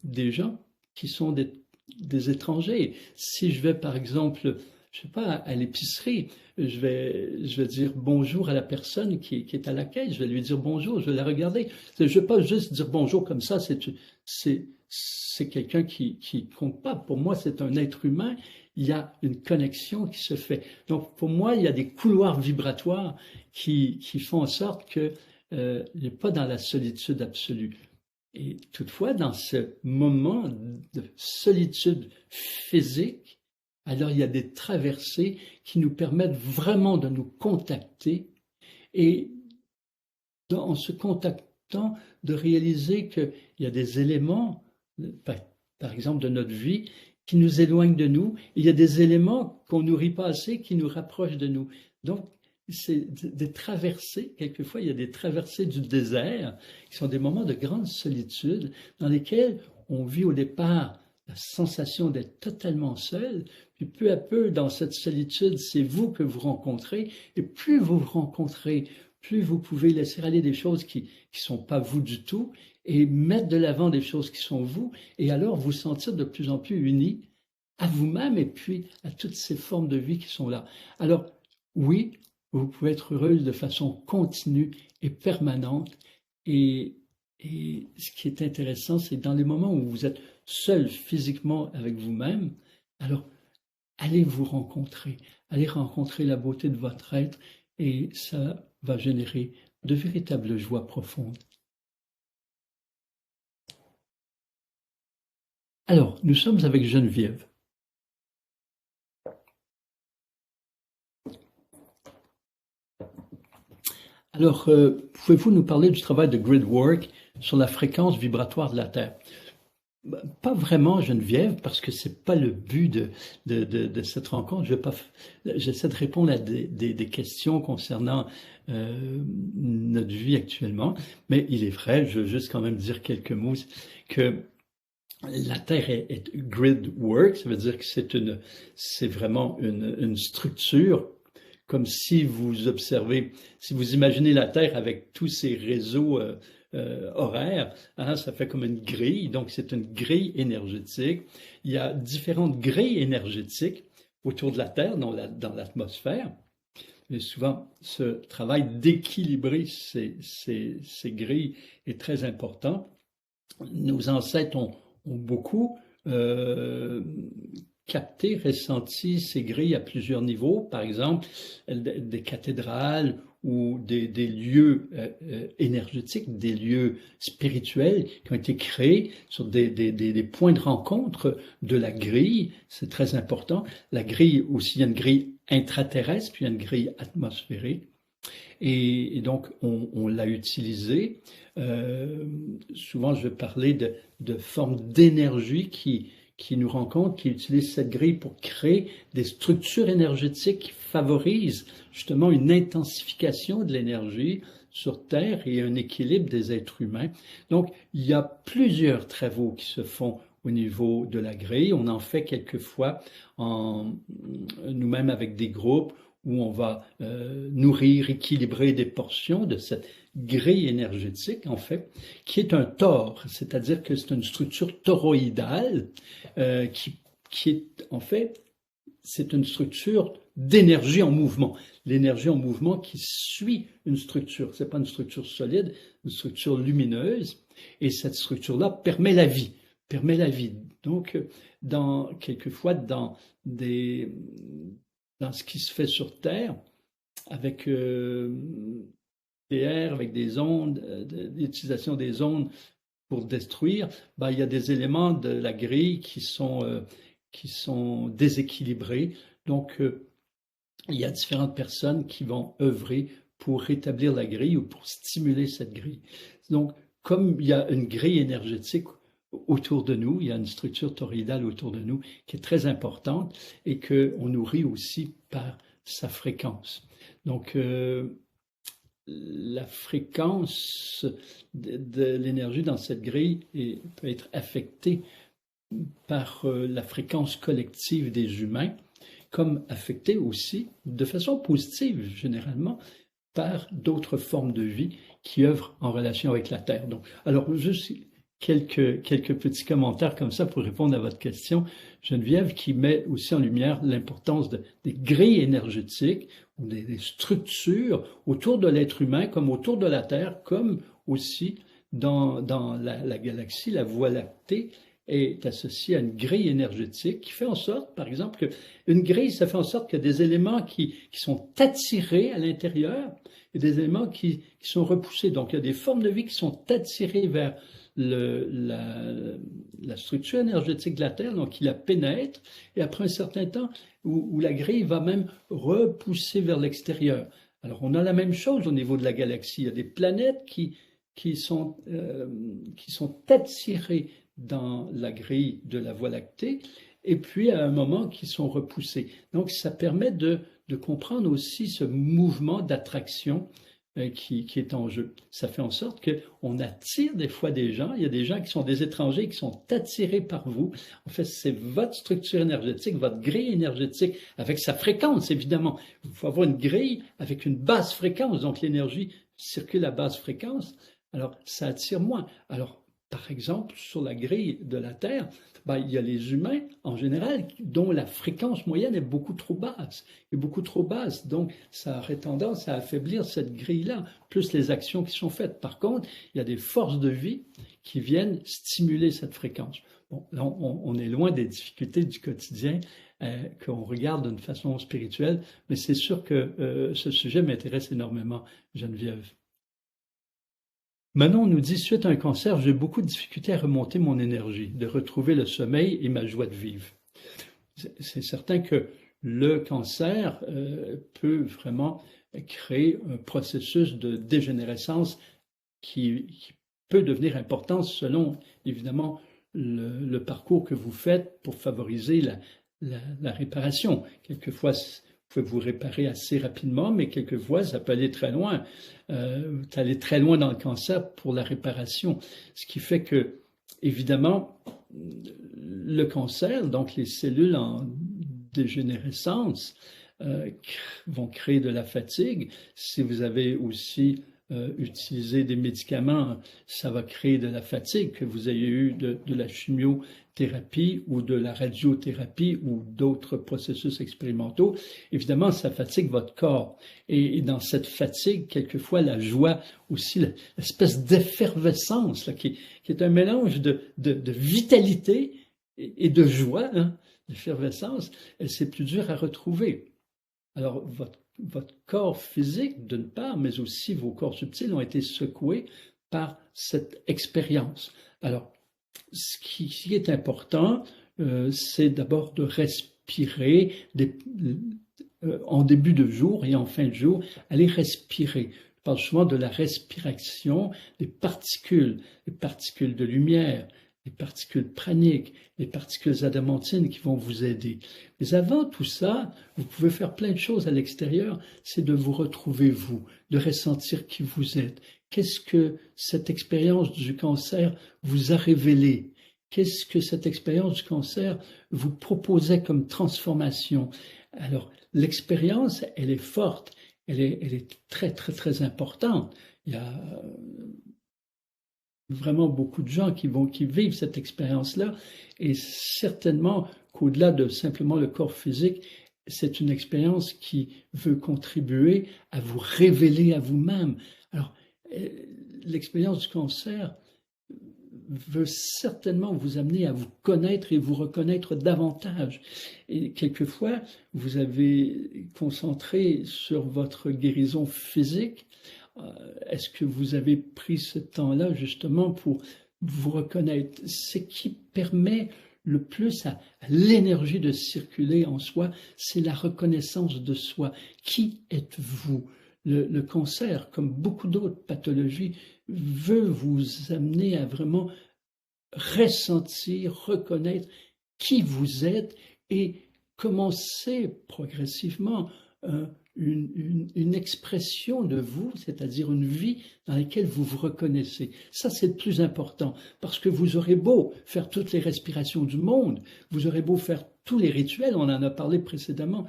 des gens qui sont des étrangers. Si je vais par exemple, je sais pas, à l'épicerie, je vais dire bonjour à la personne qui est à la caisse, je vais lui dire bonjour, je vais la regarder. Je ne vais pas juste dire bonjour comme ça, c'est quelqu'un qui compte pas. Pour moi, c'est un être humain, il y a une connexion qui se fait. Donc, pour moi, il y a des couloirs vibratoires qui font en sorte que n'est pas dans la solitude absolue. Et toutefois, dans ce moment de solitude physique, alors il y a des traversées qui nous permettent vraiment de nous contacter et en se contactant, de réaliser qu'il y a des éléments, par exemple de notre vie, qui nous éloignent de nous. Il y a des éléments qu'on nourrit pas assez, qui nous rapprochent de nous. Donc, c'est des traversées, quelquefois il y a des traversées du désert, qui sont des moments de grande solitude, dans lesquels on vit au départ la sensation d'être totalement seul, puis peu à peu, dans cette solitude, c'est vous que vous rencontrez, et plus vous vous rencontrez, plus vous pouvez laisser aller des choses qui sont pas vous du tout, et mettre de l'avant des choses qui sont vous, et alors vous sentir de plus en plus unis à vous-même, et puis à toutes ces formes de vie qui sont là. Alors, oui, vous pouvez être heureuse de façon continue et permanente, et ce qui est intéressant, c'est dans les moments où vous êtes seul physiquement avec vous-même, alors allez vous rencontrer, allez rencontrer la beauté de votre être et ça va générer de véritables joies profondes. Alors, nous sommes avec Geneviève. Alors, pouvez-vous nous parler du travail de Grid Work sur la fréquence vibratoire de la Terre? Pas vraiment, Geneviève, parce que c'est pas le but de cette rencontre. J'essaie de répondre à des questions concernant notre vie actuellement, mais il est vrai, je veux juste quand même dire quelques mots, que la Terre est grid work, ça veut dire que c'est vraiment une structure, comme si vous observez, si vous imaginez la Terre avec tous ces réseaux horaires, hein, ça fait comme une grille, donc c'est une grille énergétique. Il y a différentes grilles énergétiques autour de la Terre, dans l'atmosphère. Et souvent, ce travail d'équilibrer ces grilles est très important. Nos ancêtres ont beaucoup capté, ressenti ces grilles à plusieurs niveaux, par exemple des cathédrales ou des lieux énergétiques, des lieux spirituels qui ont été créés sur des points de rencontre de la grille, c'est très important. La grille aussi, il y a une grille intraterrestre, puis il y a une grille atmosphérique. Et donc, on l'a utilisé. Souvent, je vais parler de formes d'énergie qui nous rencontrent, qui utilisent cette grille pour créer des structures énergétiques qui favorisent justement une intensification de l'énergie sur Terre et un équilibre des êtres humains. Donc, il y a plusieurs travaux qui se font au niveau de la grille. On en fait quelquefois nous-mêmes avec des groupes où on va nourrir, équilibrer des portions de cette grille énergétique, en fait, qui est un tore, c'est-à-dire que c'est une structure toroïdale qui est, en fait, c'est une structure d'énergie en mouvement. L'énergie en mouvement qui suit une structure. C'est pas une structure solide, une structure lumineuse. Et cette structure-là permet la vie. Permet la vie. Donc, quelquefois, dans ce qui se fait sur Terre, avec avec des ondes, l'utilisation des ondes pour détruire, ben, il y a des éléments de la grille qui sont déséquilibrés. Donc, il y a différentes personnes qui vont œuvrer pour rétablir la grille ou pour stimuler cette grille. Donc, comme il y a une grille énergétique autour de nous, il y a une structure toroïdale autour de nous qui est très importante et qu'on nourrit aussi par sa fréquence. Donc, la fréquence de l'énergie dans cette grille peut être affectée par la fréquence collective des humains, comme affectée aussi, de façon positive généralement, par d'autres formes de vie qui œuvrent en relation avec la Terre. Donc, alors, juste quelques petits commentaires comme ça pour répondre à votre question, Geneviève, qui met aussi en lumière l'importance des grilles énergétiques ou des structures autour de l'être humain, comme autour de la Terre, comme aussi dans la galaxie, la Voie lactée est associée à une grille énergétique qui fait en sorte, par exemple, qu'une grille, ça fait en sorte qu'il y a des éléments qui sont attirés à l'intérieur et des éléments qui sont repoussés. Donc, il y a des formes de vie qui sont attirées vers la structure énergétique de la Terre, donc il la pénètre, et après un certain temps, où la grille va même repousser vers l'extérieur. Alors, on a la même chose au niveau de la galaxie. Il y a des planètes qui sont attirées dans la grille de la Voie lactée, et puis à un moment qui sont repoussées. Donc, ça permet de comprendre aussi ce mouvement d'attraction qui est en jeu. Ça fait en sorte qu'on attire des fois des gens. Il y a des gens qui sont des étrangers qui sont attirés par vous. En fait, c'est votre structure énergétique, votre grille énergétique, avec sa fréquence, évidemment. Il faut avoir une grille avec une basse fréquence, donc l'énergie circule à basse fréquence. Alors, ça attire moins. Alors, par exemple, sur la grille de la Terre, ben, il y a les humains, en général, dont la fréquence moyenne est beaucoup trop basse. Donc, ça aurait tendance à affaiblir cette grille-là, plus les actions qui sont faites. Par contre, il y a des forces de vie qui viennent stimuler cette fréquence. Bon, là, on est loin des difficultés du quotidien qu'on regarde d'une façon spirituelle, mais c'est sûr que ce sujet m'intéresse énormément, Geneviève. Manon nous dit, suite à un cancer, j'ai beaucoup de difficultés à remonter mon énergie, de retrouver le sommeil et ma joie de vivre. C'est certain que le cancer peut vraiment créer un processus de dégénérescence qui peut devenir important selon, évidemment, le parcours que vous faites pour favoriser la réparation. Quelquefois, vous pouvez vous réparer assez rapidement, mais quelquefois, ça peut aller très loin. Aller très loin dans le cancer pour la réparation. Ce qui fait que, évidemment, le cancer, donc les cellules en dégénérescence, vont créer de la fatigue. Si vous avez aussi utilisé des médicaments, ça va créer de la fatigue, que vous ayez eu de la chimiothérapie ou de la radiothérapie ou d'autres processus expérimentaux. Évidemment, ça fatigue votre corps. Et dans cette fatigue, quelquefois, la joie aussi, l'espèce d'effervescence, qui est un mélange de vitalité et de joie, hein, l'effervescence, c'est plus dur à retrouver. Alors, votre corps physique, d'une part, mais aussi vos corps subtils ont été secoués par cette expérience. Alors, ce qui est important, c'est d'abord de respirer en début de jour et en fin de jour, allez respirer. Je parle souvent de la respiration des particules, les particules de lumière, les particules praniques, les particules adamantines qui vont vous aider. Mais avant tout ça, vous pouvez faire plein de choses à l'extérieur, c'est de vous retrouver vous, de ressentir qui vous êtes. Qu'est-ce que cette expérience du cancer vous a révélé? Qu'est-ce que cette expérience du cancer vous proposait comme transformation? Alors, l'expérience, elle est forte, elle est très, très, très importante. Il y a vraiment beaucoup de gens qui vivent cette expérience-là, et certainement qu'au-delà de simplement le corps physique, c'est une expérience qui veut contribuer à vous révéler à vous-même. Alors, l'expérience du cancer veut certainement vous amener à vous connaître et vous reconnaître davantage. Et quelquefois, vous avez concentré sur votre guérison physique. Est-ce que vous avez pris ce temps-là justement pour vous reconnaître? Ce qui permet le plus à l'énergie de circuler en soi, c'est la reconnaissance de soi. Qui êtes-vous? Le cancer, comme beaucoup d'autres pathologies, veut vous amener à vraiment ressentir, reconnaître qui vous êtes et commencer progressivement une expression de vous, c'est-à-dire une vie dans laquelle vous vous reconnaissez. Ça, c'est le plus important, parce que vous aurez beau faire toutes les respirations du monde, vous aurez beau faire tous les rituels, on en a parlé précédemment,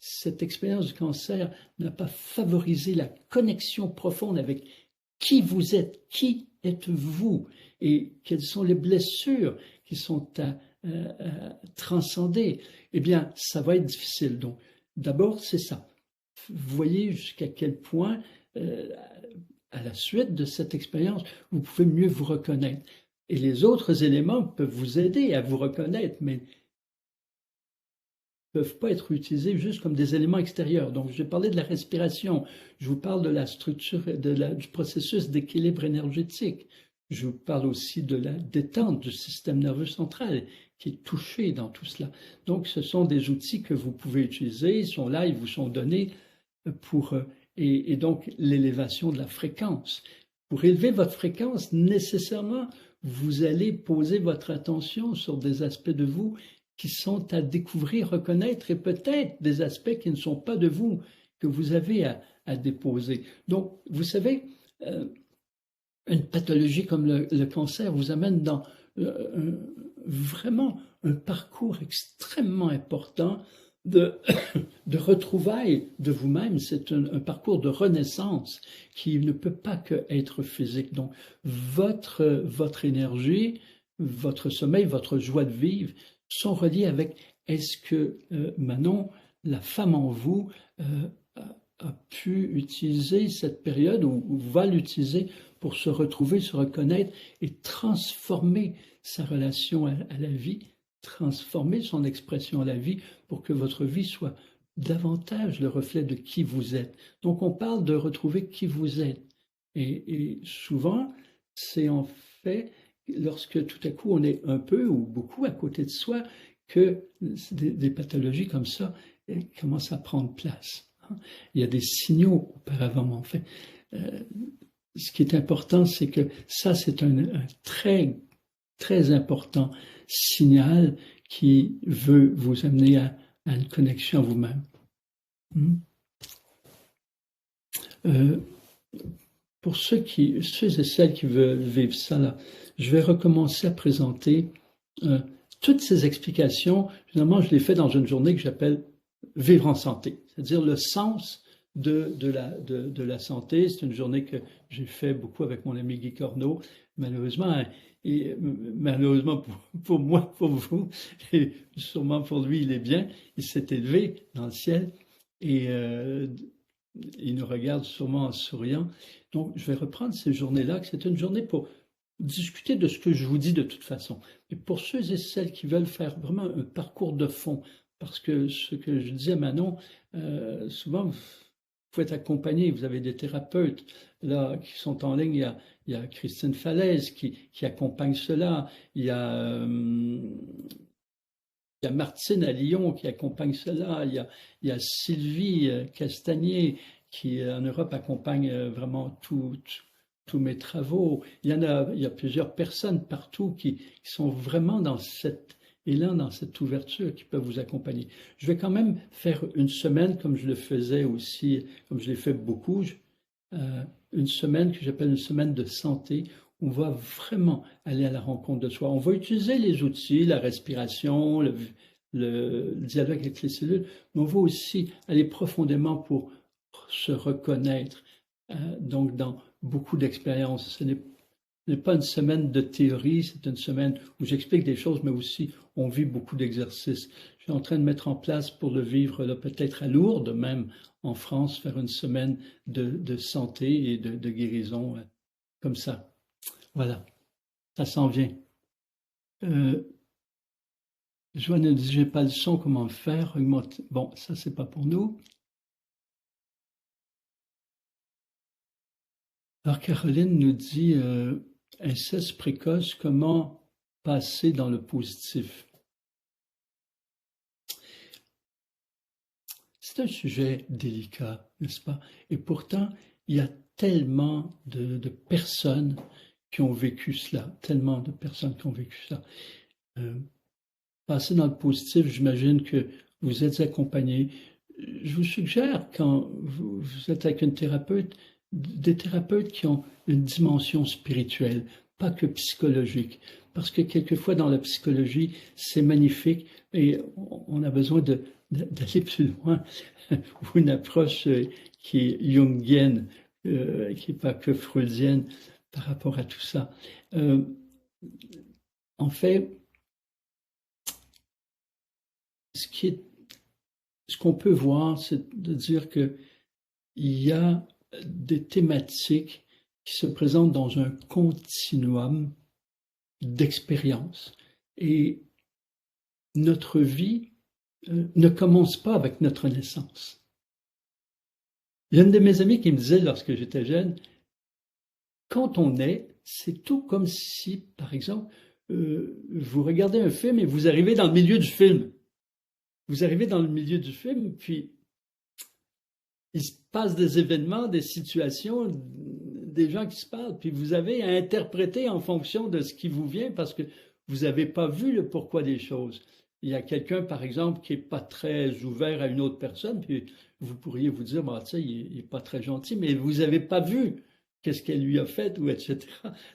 cette expérience du cancer n'a pas favorisé la connexion profonde avec qui vous êtes, qui êtes-vous, et quelles sont les blessures qui sont à transcender, eh bien, ça va être difficile. Donc, d'abord, c'est ça. Vous voyez jusqu'à quel point, à la suite de cette expérience, vous pouvez mieux vous reconnaître. Et les autres éléments peuvent vous aider à vous reconnaître, mais ne peuvent pas être utilisés juste comme des éléments extérieurs. Donc, je vais parler de la respiration. Je vous parle de la structure, du processus d'équilibre énergétique. Je vous parle aussi de la détente du système nerveux central qui est touché dans tout cela. Donc, ce sont des outils que vous pouvez utiliser. Ils sont là, ils vous sont donnés pour... Et donc, l'élévation de la fréquence. Pour élever votre fréquence, nécessairement, vous allez poser votre attention sur des aspects de vous qui sont à découvrir, reconnaître, et peut-être des aspects qui ne sont pas de vous, que vous avez à déposer. Donc, vous savez, une pathologie comme le cancer vous amène dans vraiment un parcours extrêmement important de retrouvailles de vous-même. C'est un parcours de renaissance qui ne peut pas qu'être physique. Donc, votre énergie, votre sommeil, votre joie de vivre sont reliés avec est-ce que Manon, la femme en vous, a pu utiliser cette période ou va l'utiliser pour se retrouver, se reconnaître et transformer sa relation à la vie, transformer son expression à la vie pour que votre vie soit davantage le reflet de qui vous êtes. Donc on parle de retrouver qui vous êtes. Et souvent, c'est en fait lorsque tout à coup on est un peu ou beaucoup à côté de soi que des pathologies comme ça commencent à prendre place. Il y a des signaux auparavant, en fait. Ce qui est important, c'est que ça, c'est un très très important signal qui veut vous amener à une connexion à vous-même. Pour ceux et celles qui veulent vivre ça, là, je vais recommencer à présenter toutes ces explications. Finalement, je les fais dans une journée que j'appelle « Vivre en santé », c'est-à-dire le sens de la santé. C'est une journée que j'ai fait beaucoup avec mon ami Guy Corneau. Malheureusement, pour moi, pour vous, et sûrement pour lui, il est bien, il s'est élevé dans le ciel et il nous regarde sûrement en souriant. Donc, je vais reprendre ces journées-là, que c'est une journée pour discuter de ce que je vous dis de toute façon. Mais pour ceux et celles qui veulent faire vraiment un parcours de fond, parce que ce que je disais à Manon, souvent, vous pouvez être accompagné, vous avez des thérapeutes là qui sont en ligne, il y a Christine Falaise qui accompagne cela, il y a Martine à Lyon qui accompagne cela, il y a Sylvie Castagnier qui en Europe accompagne vraiment tous mes travaux. Il y a plusieurs personnes partout qui sont vraiment dans cet élan, dans cette ouverture, qui peuvent vous accompagner. Je vais quand même faire une semaine, comme je le faisais aussi, comme je l'ai fait beaucoup, une semaine que j'appelle une semaine de santé. On va vraiment aller à la rencontre de soi. On va utiliser les outils, la respiration, le dialogue avec les cellules, mais on va aussi aller profondément pour se reconnaître. Donc, dans beaucoup d'expériences, ce n'est pas une semaine de théorie, c'est une semaine où j'explique des choses, mais aussi on vit beaucoup d'exercices. Je suis en train de mettre en place pour le vivre, peut-être à Lourdes, même en France, faire une semaine de santé et de guérison comme ça. Voilà, ça s'en vient. Joanne ne dit, j'ai pas le son, comment faire, augmenter. Bon, ça c'est pas pour nous. Alors Caroline nous dit, inceste précoce, comment passer dans le positif? C'est un sujet délicat, n'est-ce pas? Et pourtant, il y a tellement de personnes qui ont vécu cela, tellement de personnes qui ont vécu ça. Passer dans le positif, j'imagine que vous êtes accompagné. Je vous suggère, quand vous êtes avec une thérapeute, des thérapeutes qui ont une dimension spirituelle, pas que psychologique. Parce que quelquefois, dans la psychologie, c'est magnifique et on a besoin d'aller plus loin, ou une approche qui est jungienne, qui n'est pas que freudienne par rapport à tout ça. En fait, ce qu'on peut voir, c'est de dire qu'il y a des thématiques qui se présentent dans un continuum d'expérience. Et notre vie ne commence pas avec notre naissance. Il y a une de mes amies qui me disait lorsque j'étais jeune, quand on est, c'est tout comme si, par exemple, vous regardez un film et vous arrivez dans le milieu du film. Vous arrivez dans le milieu du film, puis il se passe des événements, des situations, des gens qui se parlent, puis vous avez à interpréter en fonction de ce qui vous vient parce que vous n'avez pas vu le pourquoi des choses. Il y a quelqu'un, par exemple, qui n'est pas très ouvert à une autre personne, puis vous pourriez vous dire, bah, tu sais, il n'est pas très gentil, mais vous n'avez pas vu qu'est-ce qu'elle lui a fait, ou etc.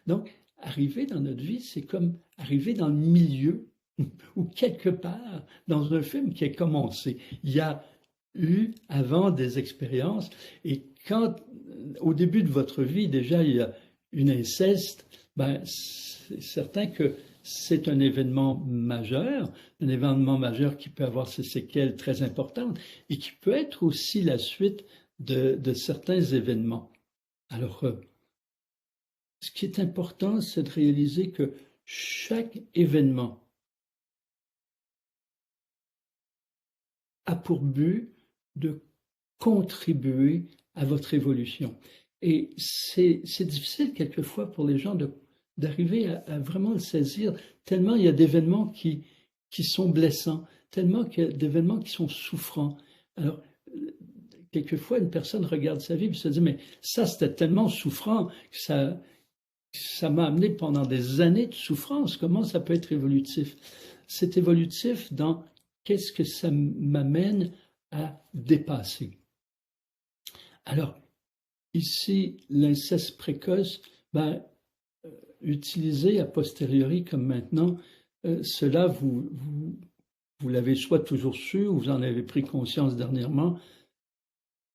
Donc, arriver dans notre vie, c'est comme arriver dans le milieu, ou quelque part, dans un film qui est commencé. Il y a eu avant des expériences, et quand, au début de votre vie, déjà, il y a une inceste, ben, c'est certain que c'est un événement majeur qui peut avoir ses séquelles très importantes et qui peut être aussi la suite de certains événements. Alors, ce qui est important, c'est de réaliser que chaque événement a pour but de contribuer à votre évolution. Et c'est difficile quelquefois pour les gens d'arriver à vraiment le saisir, tellement il y a d'événements qui sont blessants, tellement qu'il y a d'événements qui sont souffrants. Alors, quelquefois, une personne regarde sa vie et se dit, mais ça, c'était tellement souffrant que ça m'a amené pendant des années de souffrance. Comment ça peut être évolutif? C'est évolutif dans qu'est-ce que ça m'amène à dépasser. Alors, ici, l'inceste précoce, utilisé a posteriori comme maintenant, cela, vous l'avez soit toujours su, ou vous en avez pris conscience dernièrement.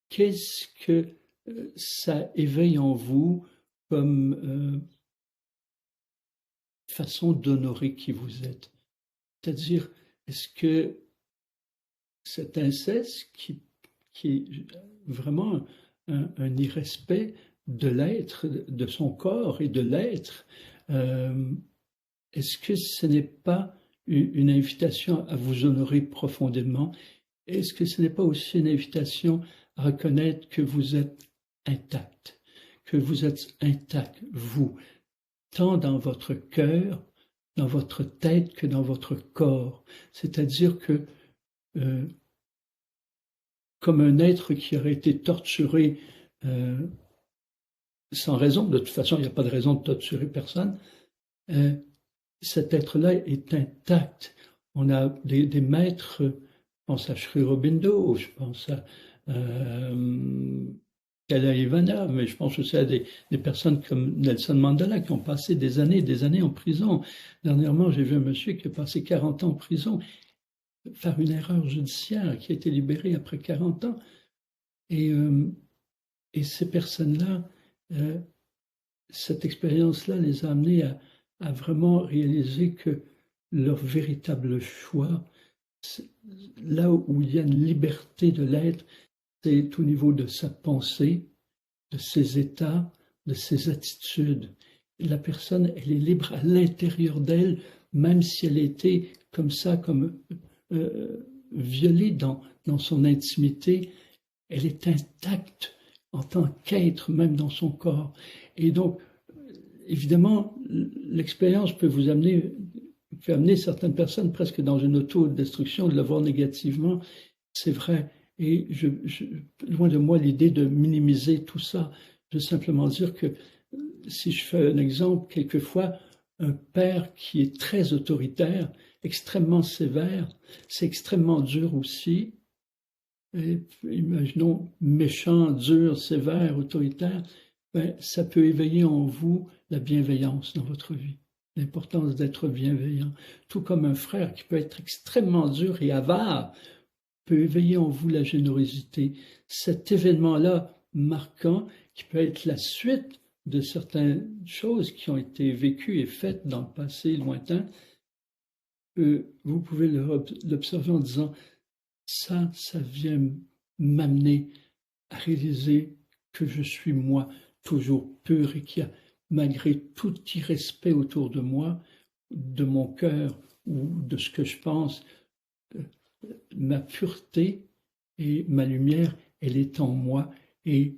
Qu'est-ce que ça éveille en vous comme façon d'honorer qui vous êtes? C'est-à-dire, est-ce que cet inceste qui est vraiment un irrespect de l'être, de son corps et de l'être, est-ce que ce n'est pas une invitation à vous honorer profondément? Est-ce que ce n'est pas aussi une invitation à reconnaître que vous êtes intact, vous, tant dans votre cœur, dans votre tête que dans votre corps? C'est-à-dire que, comme un être qui aurait été torturé sans raison, de toute façon, il n'y a pas de raison de torturer personne, cet être-là est intact. On a des maîtres, je pense à Sri Aurobindo, je pense à Kala Ivana, mais je pense aussi à des personnes comme Nelson Mandela qui ont passé des années en prison. Dernièrement, j'ai vu un monsieur qui a passé 40 ans en prison, faire une erreur judiciaire, qui a été libéré après 40 ans. Et ces personnes-là, cette expérience-là les a amenés à vraiment réaliser que leur véritable choix, là où il y a une liberté de l'être, c'est au niveau de sa pensée, de ses états, de ses attitudes. La personne, elle est libre à l'intérieur d'elle, même si elle a été comme ça, comme violée dans son intimité, elle est intacte en tant qu'être, même dans son corps. Et donc, évidemment, l'expérience peut amener certaines personnes presque dans une autodestruction, de le voir négativement, c'est vrai. Et loin de moi l'idée de minimiser tout ça. Je veux simplement dire que, si je fais un exemple, quelquefois, un père qui est très autoritaire, extrêmement sévère, c'est extrêmement dur aussi. Et imaginons méchant, dur, sévère, autoritaire, ça peut éveiller en vous la bienveillance dans votre vie, l'importance d'être bienveillant. Tout comme un frère qui peut être extrêmement dur et avare peut éveiller en vous la générosité. Cet événement-là marquant, qui peut être la suite de certaines choses qui ont été vécues et faites dans le passé lointain, vous pouvez l'observer en disant ça vient m'amener à réaliser que je suis moi, toujours pur, et qu'il y a, malgré tout irrespect autour de moi, de mon cœur ou de ce que je pense, ma pureté et ma lumière, elle est en moi et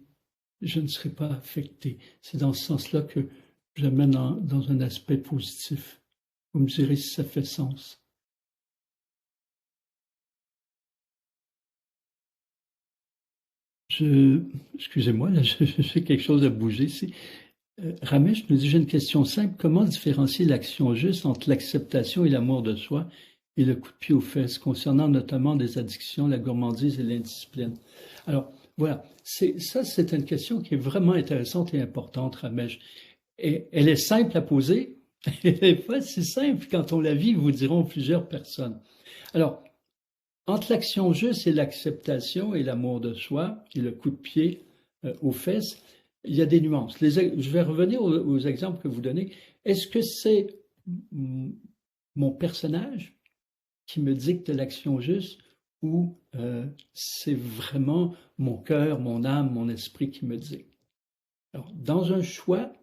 je ne serai pas affecté. C'est dans ce sens-là que j'amène dans un aspect positif. Vous me direz si ça fait sens. Excusez-moi, là, j'ai quelque chose à bouger ici. Ramesh nous dit, j'ai une question simple. Comment différencier l'action juste entre l'acceptation et l'amour de soi et le coup de pied aux fesses, concernant notamment des addictions, la gourmandise et l'indiscipline? Alors, voilà. C'est une question qui est vraiment intéressante et importante, Ramesh. Et elle est simple à poser. Elle n'est pas si simple. Quand on la vit, vous diront plusieurs personnes. Alors, entre l'action juste et l'acceptation et l'amour de soi et le coup de pied aux fesses, il y a des nuances. Je vais revenir aux exemples que vous donnez. Est-ce que c'est mon personnage qui me dicte l'action juste ou c'est vraiment mon cœur, mon âme, mon esprit qui me dicte? Alors, dans un choix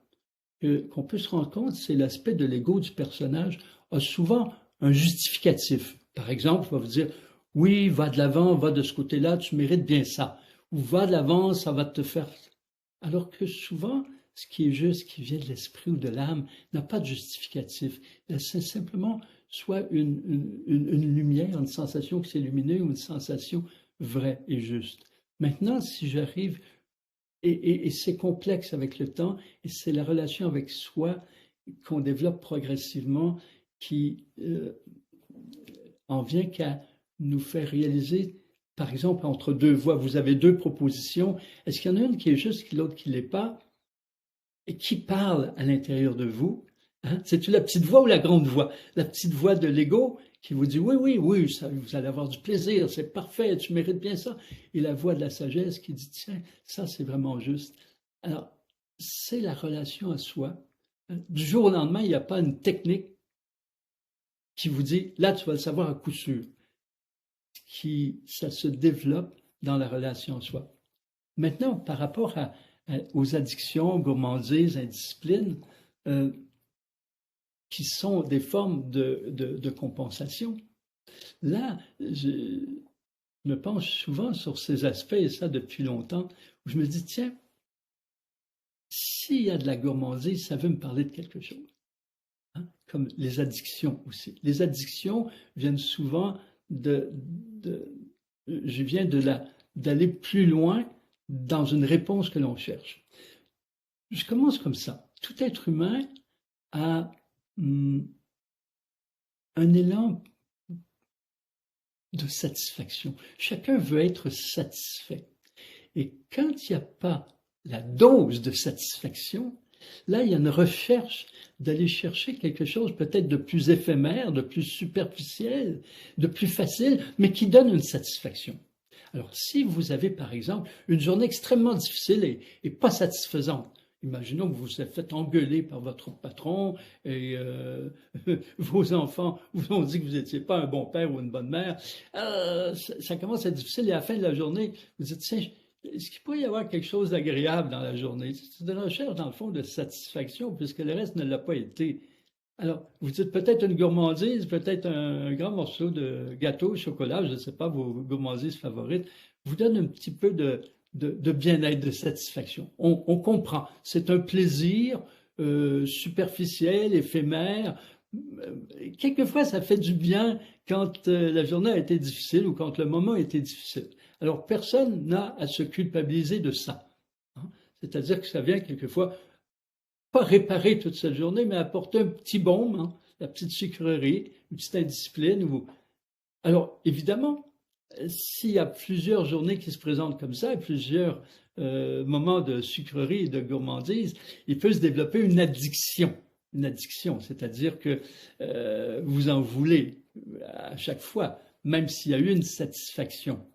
qu'on peut se rendre compte, c'est l'aspect de l'ego du personnage a souvent un justificatif. Par exemple, on va vous dire « Oui, va de l'avant, va de ce côté-là, tu mérites bien ça. » Ou « Va de l'avant, ça va te faire... » Alors que souvent, ce qui est juste, qui vient de l'esprit ou de l'âme, n'a pas de justificatif. C'est simplement soit une lumière, une sensation qui s'est lumineuse ou une sensation vraie et juste. Maintenant, si j'arrive Et c'est complexe avec le temps, et c'est la relation avec soi qu'on développe progressivement qui en vient qu'à nous faire réaliser, par exemple, entre deux voix, vous avez deux propositions, est-ce qu'il y en a une qui est juste, l'autre qui ne l'est pas, et qui parle à l'intérieur de vous? Hein? C'est-tu la petite voix ou la grande voix? La petite voix de l'ego qui vous dit oui, oui, oui, ça, vous allez avoir du plaisir, c'est parfait, tu mérites bien ça. Et la voix de la sagesse qui dit tiens, ça c'est vraiment juste. Alors, c'est la relation à soi. Du jour au lendemain, il n'y a pas une technique qui vous dit là, tu vas le savoir à coup sûr. Ça se développe dans la relation à soi. Maintenant, par rapport aux addictions, gourmandises, indiscipline, qui sont des formes de compensation. Là, je me penche souvent sur ces aspects, et ça depuis longtemps, où je me dis, tiens, s'il y a de la gourmandise, ça veut me parler de quelque chose. Hein? Comme les addictions aussi. Les addictions viennent souvent d'aller plus loin dans une réponse que l'on cherche. Je commence comme ça. Tout être humain a un élan de satisfaction. Chacun veut être satisfait. Et quand il n'y a pas la dose de satisfaction, là, il y a une recherche d'aller chercher quelque chose peut-être de plus éphémère, de plus superficiel, de plus facile, mais qui donne une satisfaction. Alors, si vous avez, par exemple, une journée extrêmement difficile et pas satisfaisante, imaginons que vous vous êtes fait engueuler par votre patron et vos enfants vous ont dit que vous n'étiez pas un bon père ou une bonne mère. Ça commence à être difficile et à la fin de la journée, vous dites, tiens, est-ce qu'il pourrait y avoir quelque chose d'agréable dans la journée? C'est une recherche, dans le fond, de satisfaction, puisque le reste ne l'a pas été. Alors, vous dites peut-être une gourmandise, peut-être un grand morceau de gâteau au chocolat, je ne sais pas, vos gourmandises favorites, vous donne un petit peu de bien-être, de satisfaction. On comprend. C'est un plaisir superficiel, éphémère. Quelquefois, ça fait du bien quand la journée a été difficile ou quand le moment a été difficile. Alors, personne n'a à se culpabiliser de ça. Hein? C'est-à-dire que ça vient quelquefois pas réparer toute cette journée, mais apporter un petit baume, hein, la petite sucrerie, une petite indiscipline. Alors, évidemment, s'il y a plusieurs journées qui se présentent comme ça, et plusieurs moments de sucrerie et de gourmandise, il peut se développer une addiction. Une addiction, c'est-à-dire que vous en voulez à chaque fois, même s'il y a eu une satisfaction.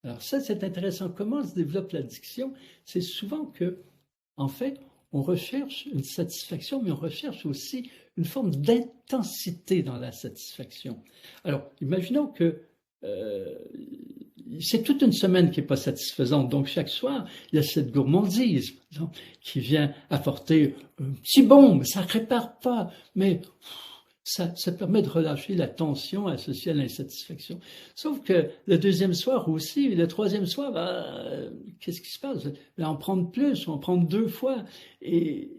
Alors ça, c'est intéressant. Comment se développe l'addiction? C'est souvent que, en fait, on recherche une satisfaction, mais on recherche aussi une forme d'intensité dans la satisfaction. Alors, imaginons que c'est toute une semaine qui n'est pas satisfaisante. Donc, chaque soir, il y a cette gourmandise qui vient apporter un petit baume. Ça ne répare pas, mais ça permet de relâcher la tension associée à l'insatisfaction. Sauf que le deuxième soir aussi, le troisième soir, qu'est-ce qui se passe? On va en prendre plus, on va en prendre 2 fois. Et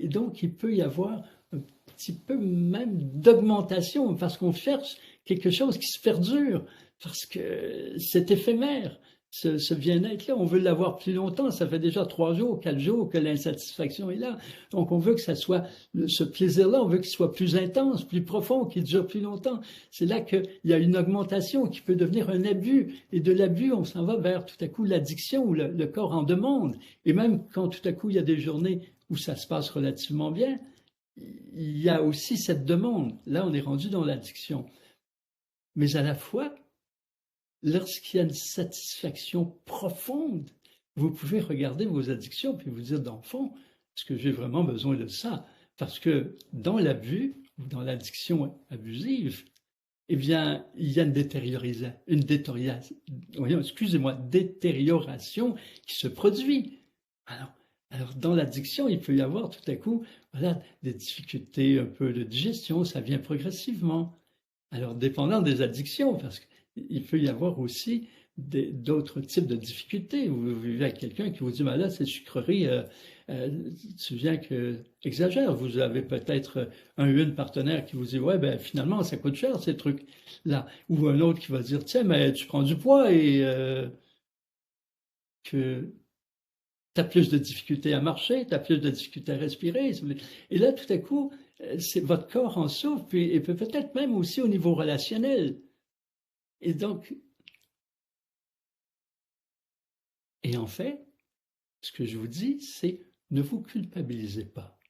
donc, il peut y avoir un petit peu même d'augmentation parce qu'on cherche quelque chose qui se perdure, parce que c'est éphémère. Ce bien-être-là, on veut l'avoir plus longtemps. Ça fait déjà 3 jours, 4 jours que l'insatisfaction est là. Donc, on veut que ça soit, ce plaisir-là, on veut qu'il soit plus intense, plus profond, qu'il dure plus longtemps. C'est là qu'il y a une augmentation qui peut devenir un abus. Et de l'abus, on s'en va vers tout à coup l'addiction où le corps en demande. Et même quand tout à coup, il y a des journées où ça se passe relativement bien, il y a aussi cette demande. Là, on est rendu dans l'addiction. Mais à la fois, lorsqu'il y a une satisfaction profonde, vous pouvez regarder vos addictions puis vous dire, dans le fond, est-ce que j'ai vraiment besoin de ça? Parce que dans l'abus, ou dans l'addiction abusive, eh bien, il y a une détérioration qui se produit. Alors, dans l'addiction, il peut y avoir tout à coup des difficultés un peu de digestion, ça vient progressivement. Alors, dépendant des addictions, parce qu'il peut y avoir aussi d'autres types de difficultés. Vous vivez avec quelqu'un qui vous dit, là, ces sucreries, tu viens que exagère. Vous avez peut-être un ou une partenaire qui vous dit, ouais, finalement, ça coûte cher, ces trucs-là. Ou un autre qui va dire, tiens, mais tu prends du poids et que tu as plus de difficultés à marcher, tu as plus de difficultés à respirer. Et là, tout à coup, votre corps en souffre, et peut-être même aussi au niveau relationnel. Et donc, et en fait, ce que je vous dis, c'est ne vous culpabilisez pas.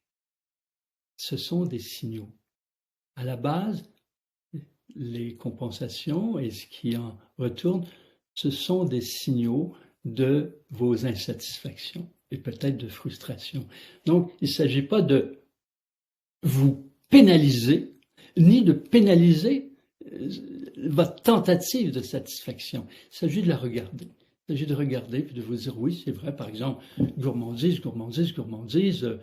Ce sont des signaux. À la base, les compensations et ce qui en retourne, ce sont des signaux de vos insatisfactions et peut-être de frustration. Donc, il ne s'agit pas de vous pénaliser, ni de pénaliser votre tentative de satisfaction. Il s'agit de la regarder. Il s'agit de regarder puis de vous dire, oui, c'est vrai, par exemple, gourmandise, je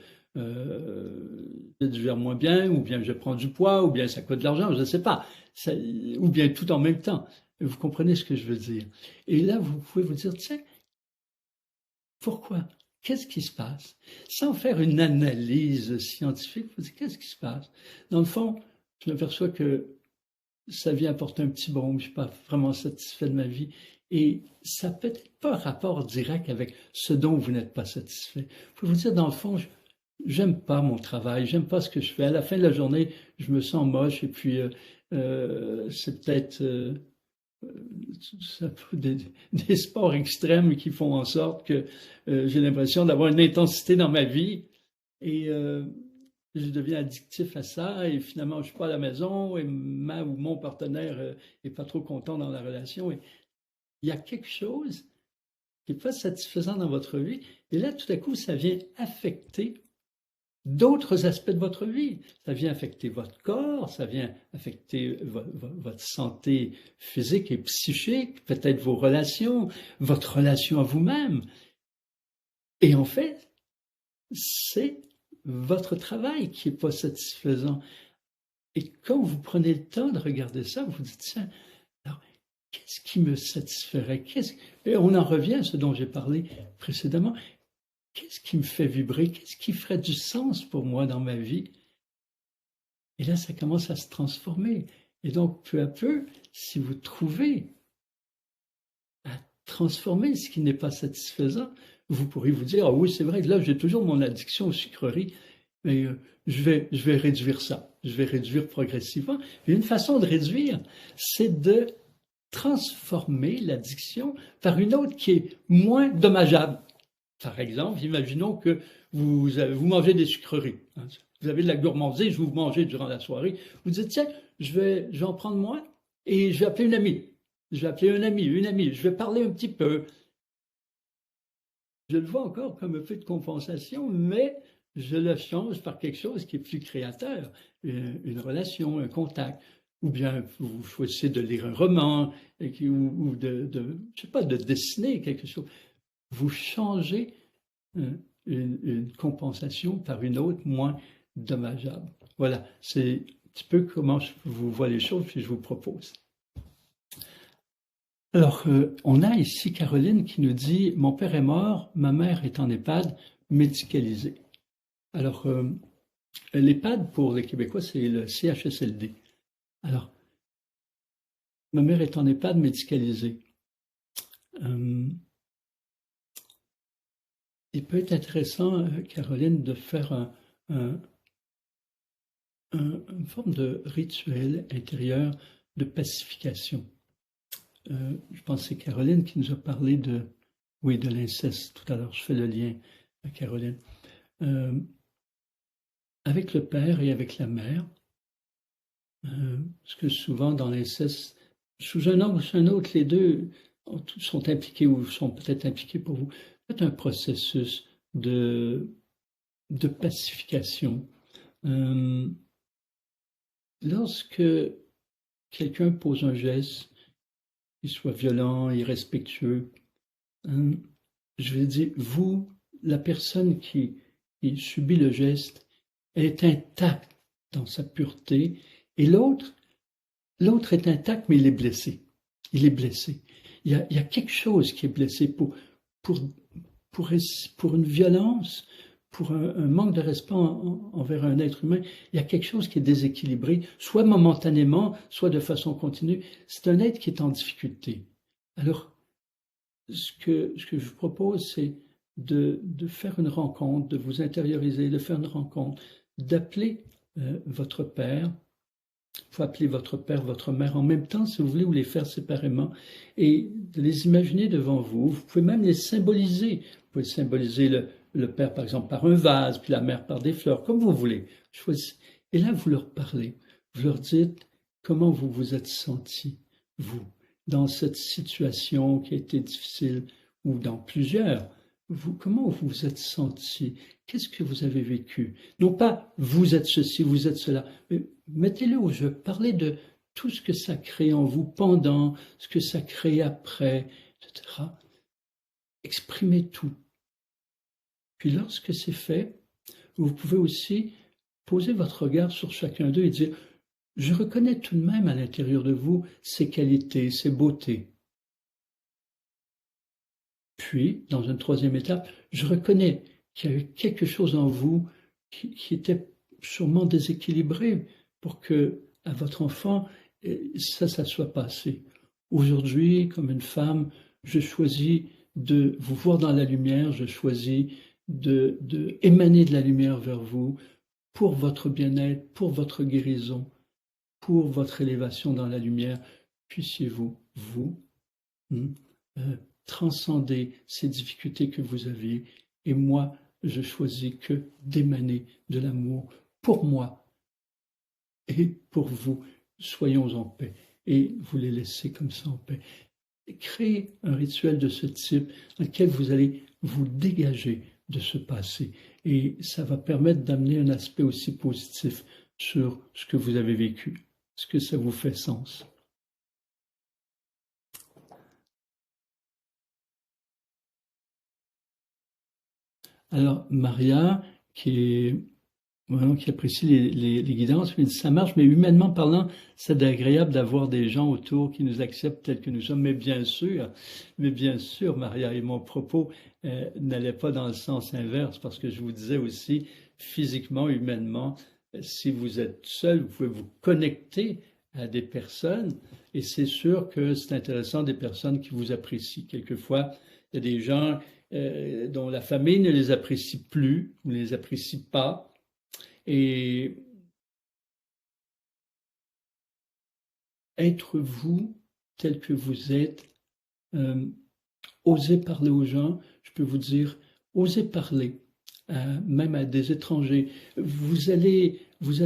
digère moins bien, ou bien je prends du poids, ou bien ça coûte de l'argent, je ne sais pas, ou bien tout en même temps. Vous comprenez ce que je veux dire. Et là, vous pouvez vous dire, tiens, pourquoi? Qu'est-ce qui se passe? Sans faire une analyse scientifique, vous dites, qu'est-ce qui se passe? Dans le fond, je m'aperçois que ça vient apporter un petit baume, je ne suis pas vraiment satisfait de ma vie. Et ça n'a peut-être pas un rapport direct avec ce dont vous n'êtes pas satisfait. Vous pouvez vous dire, dans le fond, j'aime pas mon travail, j'aime pas ce que je fais. À la fin de la journée, je me sens moche et puis c'est peut-être des sports extrêmes qui font en sorte que j'ai l'impression d'avoir une intensité dans ma vie et je deviens addictif à ça et finalement je suis pas à la maison et ma ou mon partenaire est pas trop content dans la relation. Et il y a quelque chose qui n'est pas satisfaisant dans votre vie et là tout à coup ça vient affecter d'autres aspects de votre vie. Ça vient affecter votre corps, ça vient affecter votre santé physique et psychique, peut-être vos relations, votre relation à vous-même. Et en fait, c'est votre travail qui n'est pas satisfaisant. Et quand vous prenez le temps de regarder ça, vous vous dites, tiens, alors, qu'est-ce qui me satisferait? Et on en revient à ce dont j'ai parlé précédemment. Qu'est-ce qui me fait vibrer? Qu'est-ce qui ferait du sens pour moi dans ma vie? Et là, ça commence à se transformer. Et donc, peu à peu, si vous trouvez à transformer ce qui n'est pas satisfaisant, vous pourrez vous dire, ah oui, c'est vrai que là, j'ai toujours mon addiction aux sucreries, mais je vais réduire ça. Je vais réduire progressivement. Et une façon de réduire, c'est de transformer l'addiction par une autre qui est moins dommageable. Par exemple, imaginons que vous mangez des sucreries. Vous avez de la gourmandise, vous mangez durant la soirée. Vous dites, tiens, je vais en prendre moins et je vais appeler une amie. Je vais appeler un ami, une amie. Je vais parler un petit peu. Je le vois encore comme un peu de compensation, mais je le change par quelque chose qui est plus créateur. Une relation, un contact. Ou bien vous choisissez de lire un roman ou je sais pas, de dessiner quelque chose. Vous changez une compensation par une autre moins dommageable. Voilà, c'est un petit peu comment je vous vois les choses, puis je vous propose. Alors, on a ici Caroline qui nous dit « Mon père est mort, ma mère est en EHPAD, médicalisée. » Alors, l'EHPAD, pour les Québécois, c'est le CHSLD. Alors, ma mère est en EHPAD médicalisée. Il peut être intéressant, Caroline, de faire une forme de rituel intérieur de pacification. Je pense que c'est Caroline qui nous a parlé de l'inceste tout à l'heure. Je fais le lien à Caroline. Avec le père et avec la mère, parce que souvent dans l'inceste, sous un angle ou sous un autre, les deux sont impliqués ou sont peut-être impliqués pour vous. C'est un processus de pacification. Lorsque quelqu'un pose un geste, qu'il soit violent, irrespectueux, je vais dire, vous, la personne qui subit le geste, elle est intacte dans sa pureté, et l'autre est intact, mais il est blessé. Il est blessé. Il y a quelque chose qui est blessé pour une violence, pour un manque de respect envers un être humain. Il y a quelque chose qui est déséquilibré, soit momentanément, soit de façon continue. C'est un être qui est en difficulté. Alors, ce que je vous propose, c'est de faire une rencontre, de vous intérioriser, de faire une rencontre, d'appeler votre père. Il faut appeler votre père, votre mère en même temps, si vous voulez, ou les faire séparément, et de les imaginer devant vous. Vous pouvez même les symboliser. Vous pouvez symboliser le père, par exemple, par un vase, puis la mère par des fleurs, comme vous voulez. Choisissez. Et là, vous leur parlez. Vous leur dites comment vous vous êtes senti, vous, dans cette situation qui a été difficile, ou dans plusieurs. Comment vous vous êtes senti? Qu'est-ce que vous avez vécu? Non pas vous êtes ceci, vous êtes cela, mais mettez-le au jeu. Parlez de tout ce que ça crée en vous pendant, ce que ça crée après, etc. Exprimez tout. Puis lorsque c'est fait, vous pouvez aussi poser votre regard sur chacun d'eux et dire « Je reconnais tout de même à l'intérieur de vous ces qualités, ces beautés. » Puis, dans une troisième étape, je reconnais qu'il y a eu quelque chose en vous qui était sûrement déséquilibré pour que, à votre enfant, ça soit passé. Aujourd'hui, comme une femme, je choisis de vous voir dans la lumière, je choisis de émaner de la lumière vers vous pour votre bien-être, pour votre guérison, pour votre élévation dans la lumière. Puissiez-vous, transcender ces difficultés que vous avez. Et moi, je choisis que d'émaner de l'amour pour moi et pour vous. Soyons en paix. Et vous les laissez comme ça en paix. Créez un rituel de ce type dans lequel vous allez vous dégager de ce passé. Et ça va permettre d'amener un aspect aussi positif sur ce que vous avez vécu. Est-ce que ça vous fait sens? Alors, Maria, qui apprécie les guidances, mais ça marche, mais humainement parlant, c'est agréable d'avoir des gens autour qui nous acceptent tels que nous sommes. Mais bien sûr, Maria, et mon propos n'allait pas dans le sens inverse, parce que je vous disais aussi, physiquement, humainement, si vous êtes seul, vous pouvez vous connecter à des personnes, et c'est sûr que c'est intéressant des personnes qui vous apprécient. Quelquefois, il y a des gens dont la famille ne les apprécie plus, ou ne les apprécie pas, et être vous tel que vous êtes, osez parler aux gens, je peux vous dire, osez parler, même à des étrangers. Vous allez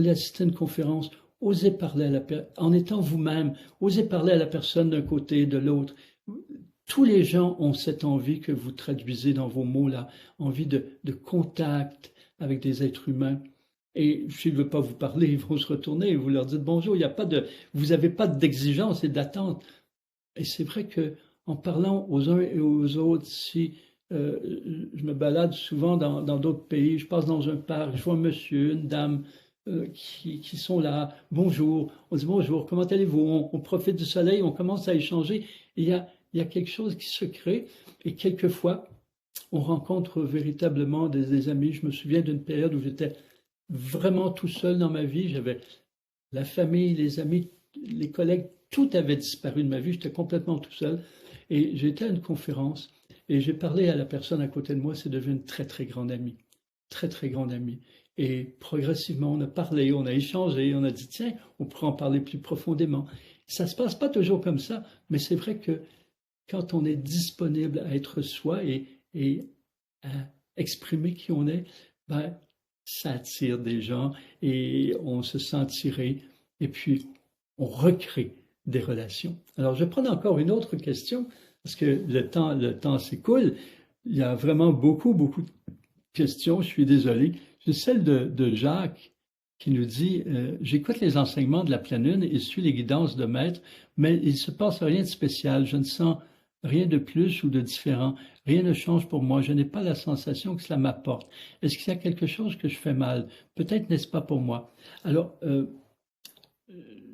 assister à une conférence, osez parler en étant vous-même, osez parler à la personne d'un côté, de l'autre. Tous les gens ont cette envie que vous traduisez dans vos mots là, envie de contact avec des êtres humains. Et s'ils ne veulent pas vous parler, ils vont se retourner et vous leur dites bonjour. Vous n'avez pas d'exigence et d'attente. Et c'est vrai que en parlant aux uns et aux autres, si je me balade souvent dans d'autres pays, je passe dans un parc, je vois un monsieur, une dame qui sont là. Bonjour, on dit bonjour, comment allez-vous? On profite du soleil, on commence à échanger. Et il y a quelque chose qui se crée. Et quelquefois, on rencontre véritablement des amis. Je me souviens d'une période où j'étais vraiment tout seul dans ma vie. J'avais la famille, les amis, les collègues, tout avait disparu de ma vie. J'étais complètement tout seul. Et j'étais à une conférence et j'ai parlé à la personne à côté de moi. C'est devenu une très, très grande amie. Très, très grande amie. Et progressivement, on a parlé, on a échangé, on a dit, tiens, on pourrait en parler plus profondément. Ça ne se passe pas toujours comme ça, mais c'est vrai que quand on est disponible à être soi et à exprimer qui on est, ça attire des gens et on se sent attiré et puis on recrée des relations. Alors, je vais prendre encore une autre question parce que le temps s'écoule. Il y a vraiment beaucoup de questions. Je suis désolé. C'est celle de Jacques qui nous dit « J'écoute les enseignements de la pleine lune et suis les guidances de maître, mais il ne se passe rien de spécial. Je ne sens rien de plus ou de différent. Rien ne change pour moi. Je n'ai pas la sensation que cela m'apporte. Est-ce qu'il y a quelque chose que je fais mal? Peut-être n'est-ce pas pour moi. » Alors,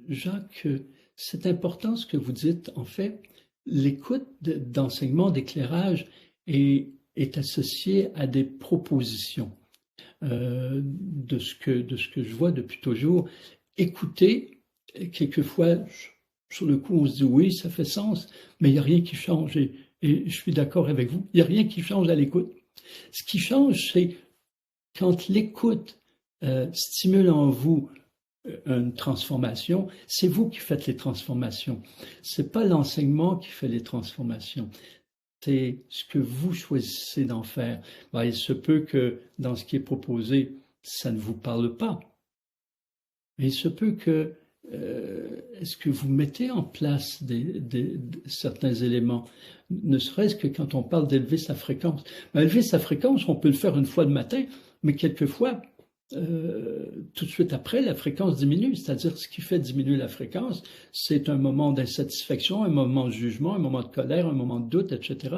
Jacques, c'est important ce que vous dites. En fait, l'écoute d'enseignement, d'éclairage est associée à des propositions. De ce que je vois depuis toujours. Écouter, quelquefois, sur le coup, on se dit oui, ça fait sens, mais il n'y a rien qui change. Et je suis d'accord avec vous, il n'y a rien qui change à l'écoute. Ce qui change, c'est quand l'écoute stimule en vous une transformation, c'est vous qui faites les transformations. C'est pas l'enseignement qui fait les transformations. C'est ce que vous choisissez d'en faire. Ben, il se peut que dans ce qui est proposé, ça ne vous parle pas. Mais il se peut que est-ce que vous mettez en place certains éléments, ne serait-ce que quand on parle d'élever sa fréquence. Ben, élever sa fréquence, on peut le faire une fois le matin, mais quelquefois, tout de suite après, la fréquence diminue. C'est-à-dire, ce qui fait diminuer la fréquence, c'est un moment d'insatisfaction, un moment de jugement, un moment de colère, un moment de doute, etc.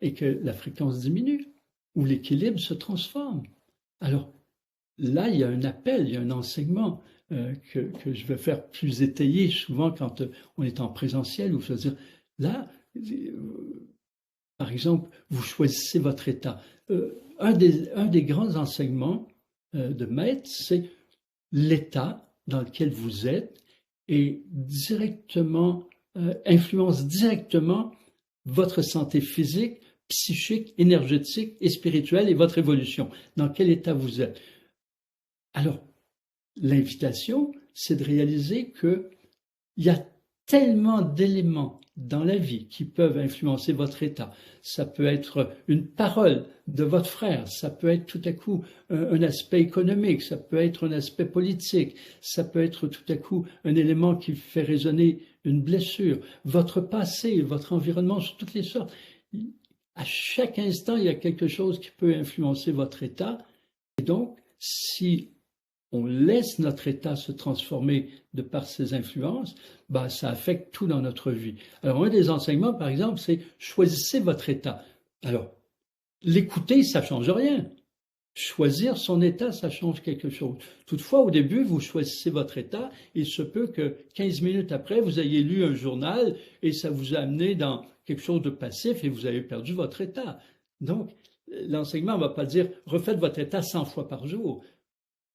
Et que la fréquence diminue, où l'équilibre se transforme. Alors, là, il y a un appel, il y a un enseignement que je vais faire plus étayer souvent quand on est en présentiel, où je veux dire, là, par exemple, vous choisissez votre état. Un des grands enseignements de maître, c'est l'état dans lequel vous êtes et directement influence directement votre santé physique, psychique, énergétique et spirituelle et votre évolution. Dans quel état vous êtes. Alors, l'invitation, c'est de réaliser qu'il y a tellement d'éléments dans la vie qui peuvent influencer votre état. Ça peut être une parole de votre frère, ça peut être tout à coup un aspect économique, ça peut être un aspect politique, ça peut être tout à coup un élément qui fait résonner une blessure, votre passé, votre environnement sur toutes les sortes. À chaque instant, il y a quelque chose qui peut influencer votre état. Et donc, si on laisse notre état se transformer de par ses influences, ben, ça affecte tout dans notre vie. Alors, un des enseignements, par exemple, c'est choisissez votre état. Alors, l'écouter, ça ne change rien. Choisir son état, ça change quelque chose. Toutefois, au début, vous choisissez votre état. Il se peut que 15 minutes après, vous ayez lu un journal et ça vous a amené dans quelque chose de passif et vous avez perdu votre état. Donc, l'enseignement ne va pas dire refaites votre état 100 fois par jour.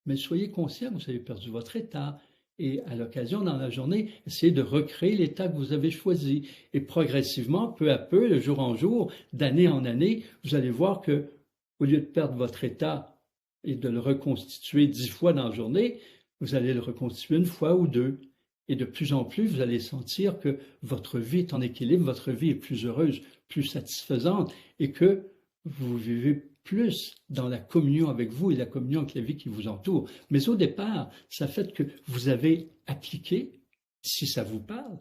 Mais soyez conscient que vous avez perdu votre état. Et à l'occasion, dans la journée, essayez de recréer l'état que vous avez choisi. Et progressivement, peu à peu, de jour en jour, d'année en année, vous allez voir que, au lieu de perdre votre état et de le reconstituer 10 fois dans la journée, vous allez le reconstituer une fois ou deux. Et de plus en plus, vous allez sentir que votre vie est en équilibre, votre vie est plus heureuse, plus satisfaisante, et que vous vivez plus dans la communion avec vous et la communion avec la vie qui vous entoure. Mais au départ, ça fait que vous avez appliqué, si ça vous parle,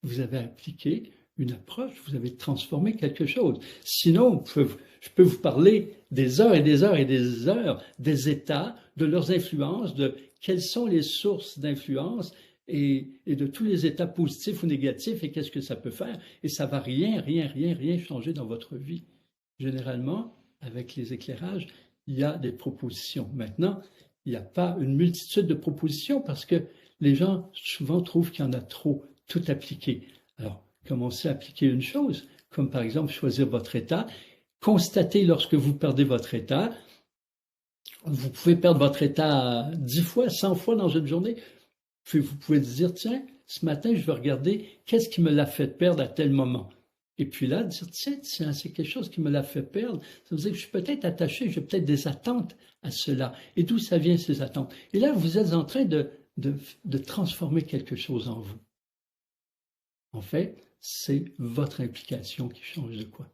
vous avez appliqué une approche, vous avez transformé quelque chose. Sinon, je peux vous parler des heures et des heures et des heures des états, de leurs influences, de quelles sont les sources d'influence et de tous les états positifs ou négatifs et qu'est-ce que ça peut faire. Et ça ne va rien changer dans votre vie. Généralement, avec les éclairages, il y a des propositions. Maintenant, il n'y a pas une multitude de propositions parce que les gens souvent trouvent qu'il y en a trop, tout appliqué. Alors, commencez à appliquer une chose, comme par exemple choisir votre état. Constatez lorsque vous perdez votre état. Vous pouvez perdre votre état 10 fois, 100 fois dans une journée. Puis vous pouvez dire, tiens, ce matin, je vais regarder qu'est-ce qui me l'a fait perdre à tel moment. Et puis là, dire, tiens, c'est quelque chose qui me l'a fait perdre. Ça veut dire que je suis peut-être attaché, j'ai peut-être des attentes à cela. Et d'où ça vient, ces attentes? Et là, vous êtes en train de transformer quelque chose en vous. En fait, c'est votre implication qui change de quoi.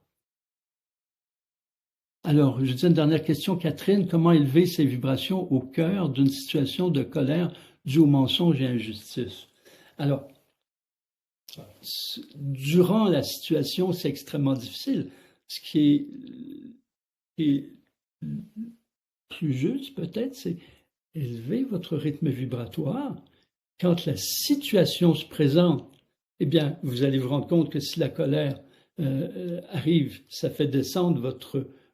Alors, je dis une dernière question, Catherine. Comment élever ses vibrations au cœur d'une situation de colère due au mensonge et à l'injustice? Alors, durant la situation, c'est extrêmement difficile. Ce qui est plus juste, peut-être, c'est élever votre rythme vibratoire. Quand la situation se présente, eh bien, vous allez vous rendre compte que si la colère arrive, ça fait descendre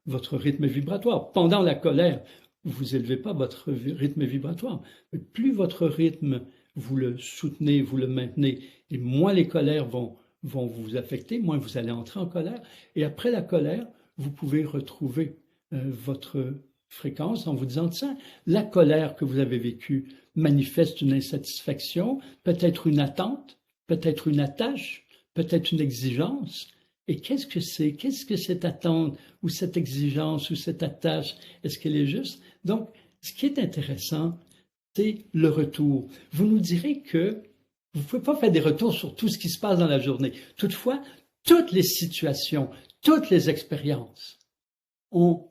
votre rythme vibratoire. Pendant la colère, vous n'élevez pas votre rythme vibratoire. Mais plus votre rythme, vous le soutenez, vous le maintenez, et moins les colères vont vous affecter, moins vous allez entrer en colère. Et après la colère, vous pouvez retrouver votre fréquence en vous disant, tiens, la colère que vous avez vécue manifeste une insatisfaction, peut-être une attente, peut-être une attache, peut-être une exigence. Et qu'est-ce que c'est? Qu'est-ce que cette attente ou cette exigence ou cette attache? Est-ce qu'elle est juste? Donc, ce qui est intéressant, c'est le retour. Vous nous direz que vous ne pouvez pas faire des retours sur tout ce qui se passe dans la journée. Toutefois, toutes les situations, toutes les expériences ont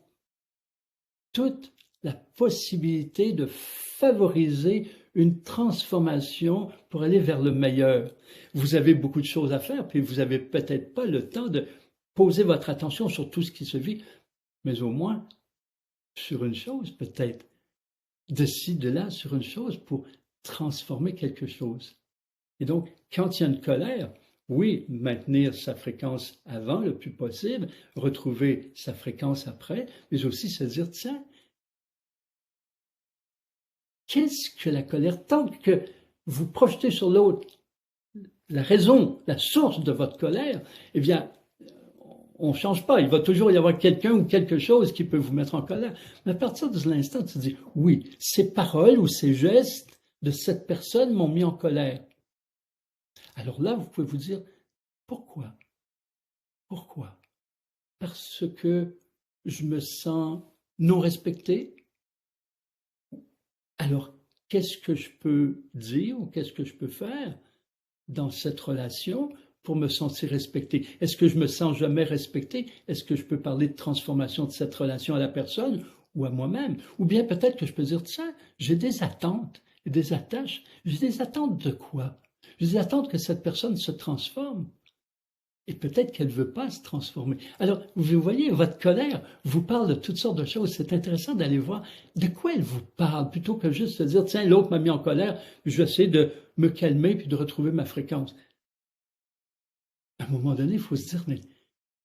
toute la possibilité de favoriser une transformation pour aller vers le meilleur. Vous avez beaucoup de choses à faire, puis vous n'avez peut-être pas le temps de poser votre attention sur tout ce qui se vit, mais au moins sur une chose peut-être, de ci, de là, sur une chose pour transformer quelque chose. Et donc, quand il y a une colère, oui, maintenir sa fréquence avant le plus possible, retrouver sa fréquence après, mais aussi se dire, tiens, qu'est-ce que la colère? Tant que vous projetez sur l'autre la raison, la source de votre colère, eh bien, on ne change pas. Il va toujours y avoir quelqu'un ou quelque chose qui peut vous mettre en colère. Mais à partir de l'instant, tu te dis, oui, ces paroles ou ces gestes de cette personne m'ont mis en colère. Alors là, vous pouvez vous dire, pourquoi? Pourquoi? Parce que je me sens non respecté. Alors, qu'est-ce que je peux dire ou qu'est-ce que je peux faire dans cette relation pour me sentir respecté? Est-ce que je me sens jamais respecté? Est-ce que je peux parler de transformation de cette relation à la personne ou à moi-même? Ou bien peut-être que je peux dire, tiens, j'ai des attentes et des attaches. J'ai des attentes de quoi? J'ai des attentes que cette personne se transforme. Et peut-être qu'elle ne veut pas se transformer. Alors, vous voyez, votre colère vous parle de toutes sortes de choses. C'est intéressant d'aller voir de quoi elle vous parle, plutôt que juste de dire, tiens, l'autre m'a mis en colère, je vais essayer de me calmer puis de retrouver ma fréquence. À un moment donné, il faut se dire, mais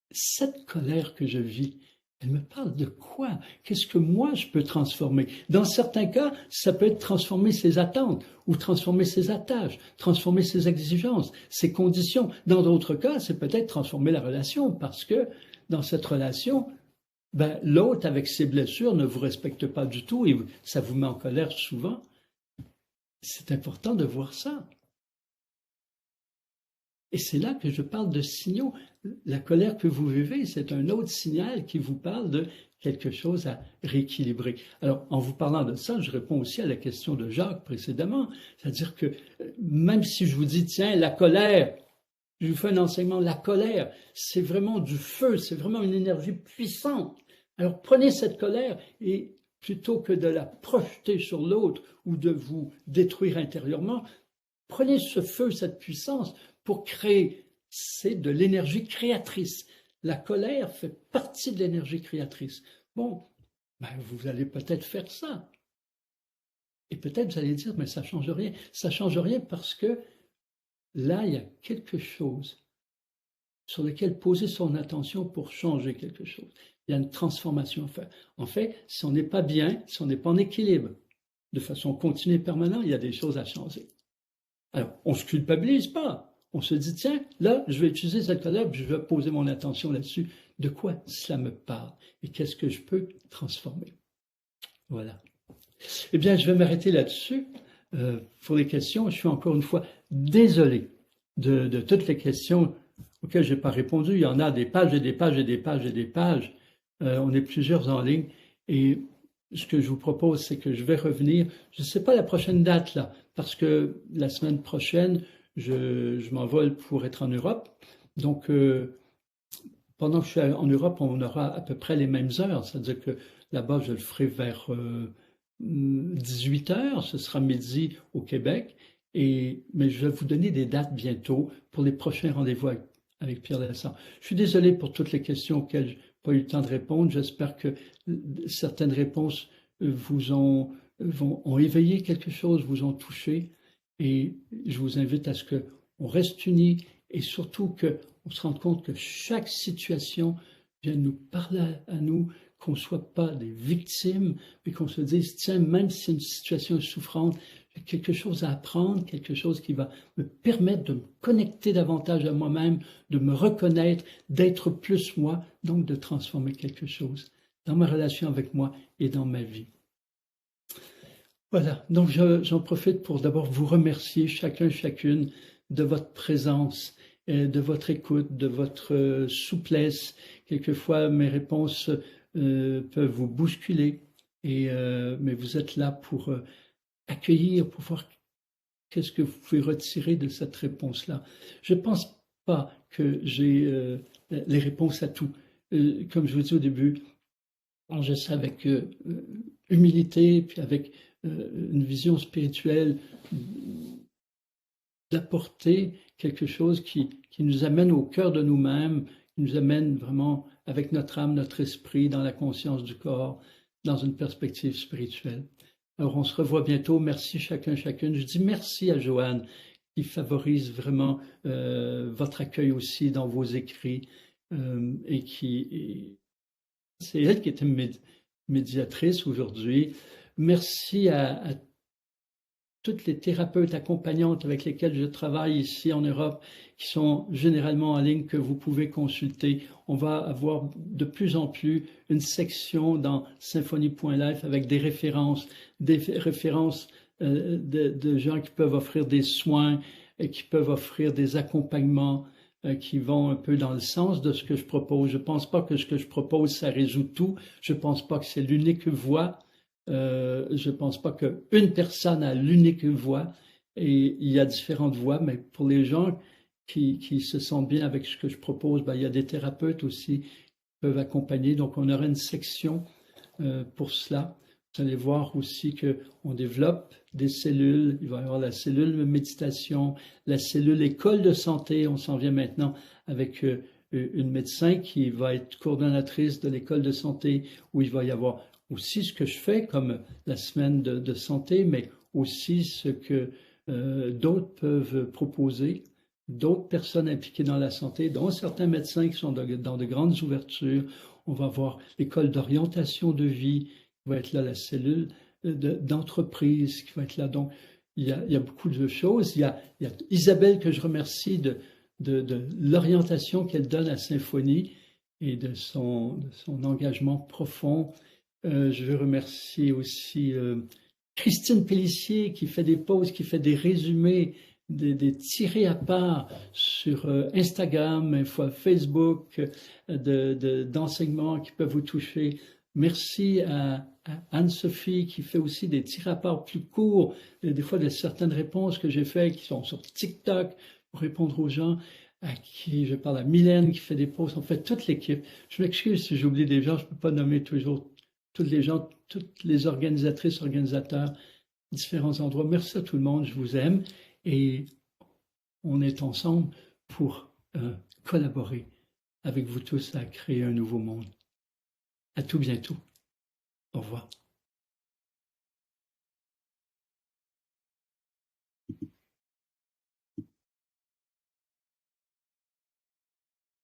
cette colère que je vis, elle me parle de quoi? Qu'est-ce que moi je peux transformer? Dans certains cas, ça peut être transformer ses attentes ou transformer ses attaches, transformer ses exigences, ses conditions. Dans d'autres cas, c'est peut-être transformer la relation parce que dans cette relation, l'autre avec ses blessures ne vous respecte pas du tout et ça vous met en colère souvent. C'est important de voir ça. Et c'est là que je parle de signaux. La colère que vous vivez, c'est un autre signal qui vous parle de quelque chose à rééquilibrer. Alors, en vous parlant de ça, je réponds aussi à la question de Jacques précédemment. C'est-à-dire que même si je vous dis, tiens, la colère, je vous fais un enseignement, la colère, c'est vraiment du feu, c'est vraiment une énergie puissante. Alors, prenez cette colère et plutôt que de la projeter sur l'autre ou de vous détruire intérieurement, prenez ce feu, cette puissance, pour créer, c'est de l'énergie créatrice. La colère fait partie de l'énergie créatrice. Bon, vous allez peut-être faire ça. Et peut-être vous allez dire, mais ça ne change rien. Ça ne change rien parce que là, il y a quelque chose sur lequel poser son attention pour changer quelque chose. Il y a une transformation à faire. En fait, si on n'est pas bien, si on n'est pas en équilibre, de façon continue et permanente, il y a des choses à changer. Alors, on ne se culpabilise pas. On se dit, tiens, là, je vais utiliser cette colère, je vais poser mon attention là-dessus. De quoi cela me parle? Et qu'est-ce que je peux transformer? Voilà. Eh bien, je vais m'arrêter là-dessus. Pour les questions, je suis encore une fois désolé de toutes les questions auxquelles je n'ai pas répondu. Il y en a des pages et des pages et des pages et des pages. On est plusieurs en ligne. Et ce que je vous propose, c'est que je vais revenir. Je ne sais pas la prochaine date, là, parce que la semaine prochaine, je m'envole pour être en Europe. Donc, pendant que je suis en Europe, on aura à peu près les mêmes heures. C'est-à-dire que là-bas, je le ferai vers 18 heures. Ce sera midi au Québec. Mais je vais vous donner des dates bientôt pour les prochains rendez-vous avec Pierre Lessard. Je suis désolé pour toutes les questions auxquelles je n'ai pas eu le temps de répondre. J'espère que certaines réponses vous ont éveillé quelque chose, vous ont touché. Et je vous invite à ce qu'on reste unis et surtout qu'on se rende compte que chaque situation vient nous parler à nous, qu'on ne soit pas des victimes, mais qu'on se dise, tiens, même si une situation est souffrante, j'ai quelque chose à apprendre, quelque chose qui va me permettre de me connecter davantage à moi-même, de me reconnaître, d'être plus moi, donc de transformer quelque chose dans ma relation avec moi et dans ma vie. Voilà, donc j'en profite pour d'abord vous remercier chacun, chacune de votre présence de votre écoute, de votre souplesse. Quelquefois, mes réponses peuvent vous bousculer, mais vous êtes là pour accueillir, pour voir qu'est-ce que vous pouvez retirer de cette réponse-là. Je ne pense pas que j'ai les réponses à tout. Comme je vous dis au début, je sais avec humilité, puis avec une vision spirituelle, d'apporter quelque chose qui nous amène au cœur de nous-mêmes, qui nous amène vraiment avec notre âme, notre esprit, dans la conscience du corps, dans une perspective spirituelle. Alors, on se revoit bientôt. Merci chacun, chacune. Je dis merci à Joanne qui favorise vraiment votre accueil aussi dans vos écrits c'est elle qui était médiatrice aujourd'hui. Merci à toutes les thérapeutes accompagnantes avec lesquelles je travaille ici en Europe, qui sont généralement en ligne, que vous pouvez consulter. On va avoir de plus en plus une section dans Symphony.life avec des références de gens qui peuvent offrir des soins et qui peuvent offrir des accompagnements qui vont un peu dans le sens de ce que je propose. Je ne pense pas que ce que je propose, ça résout tout. Je ne pense pas que c'est l'unique voie. Je ne pense pas qu'une personne a l'unique voie, et il y a différentes voies, mais pour les gens qui se sentent bien avec ce que je propose, il y a des thérapeutes aussi qui peuvent accompagner. Donc, on aura une section pour cela. Vous allez voir aussi qu'on développe des cellules. Il va y avoir la cellule méditation, la cellule école de santé. On s'en vient maintenant avec une médecin qui va être coordonnatrice de l'école de santé, où il va y avoir aussi ce que je fais comme la semaine de santé, mais aussi ce que d'autres peuvent proposer, d'autres personnes impliquées dans la santé, dont certains médecins qui sont dans de grandes ouvertures. On va voir l'école d'orientation de vie, qui va être là, la cellule d'entreprise qui va être là. Donc, il y a beaucoup de choses. Il y a Isabelle que je remercie de l'orientation qu'elle donne à Symphonie et de son engagement profond. Je veux remercier aussi Christine Pellissier qui fait des posts, qui fait des résumés, des tirés à part sur Instagram, Facebook, d'enseignements qui peuvent vous toucher. Merci à Anne-Sophie qui fait aussi des tirés à part plus courts, des fois de certaines réponses que j'ai faites qui sont sur TikTok pour répondre aux gens. À qui je parle à Mylène qui fait des posts, en fait toute l'équipe. Je m'excuse si j'oublie des gens, je ne peux pas nommer toujours toutes les gens, toutes les organisatrices, organisateurs, différents endroits. Merci à tout le monde, je vous aime et on est ensemble pour collaborer avec vous tous à créer un nouveau monde. À tout bientôt. Au revoir.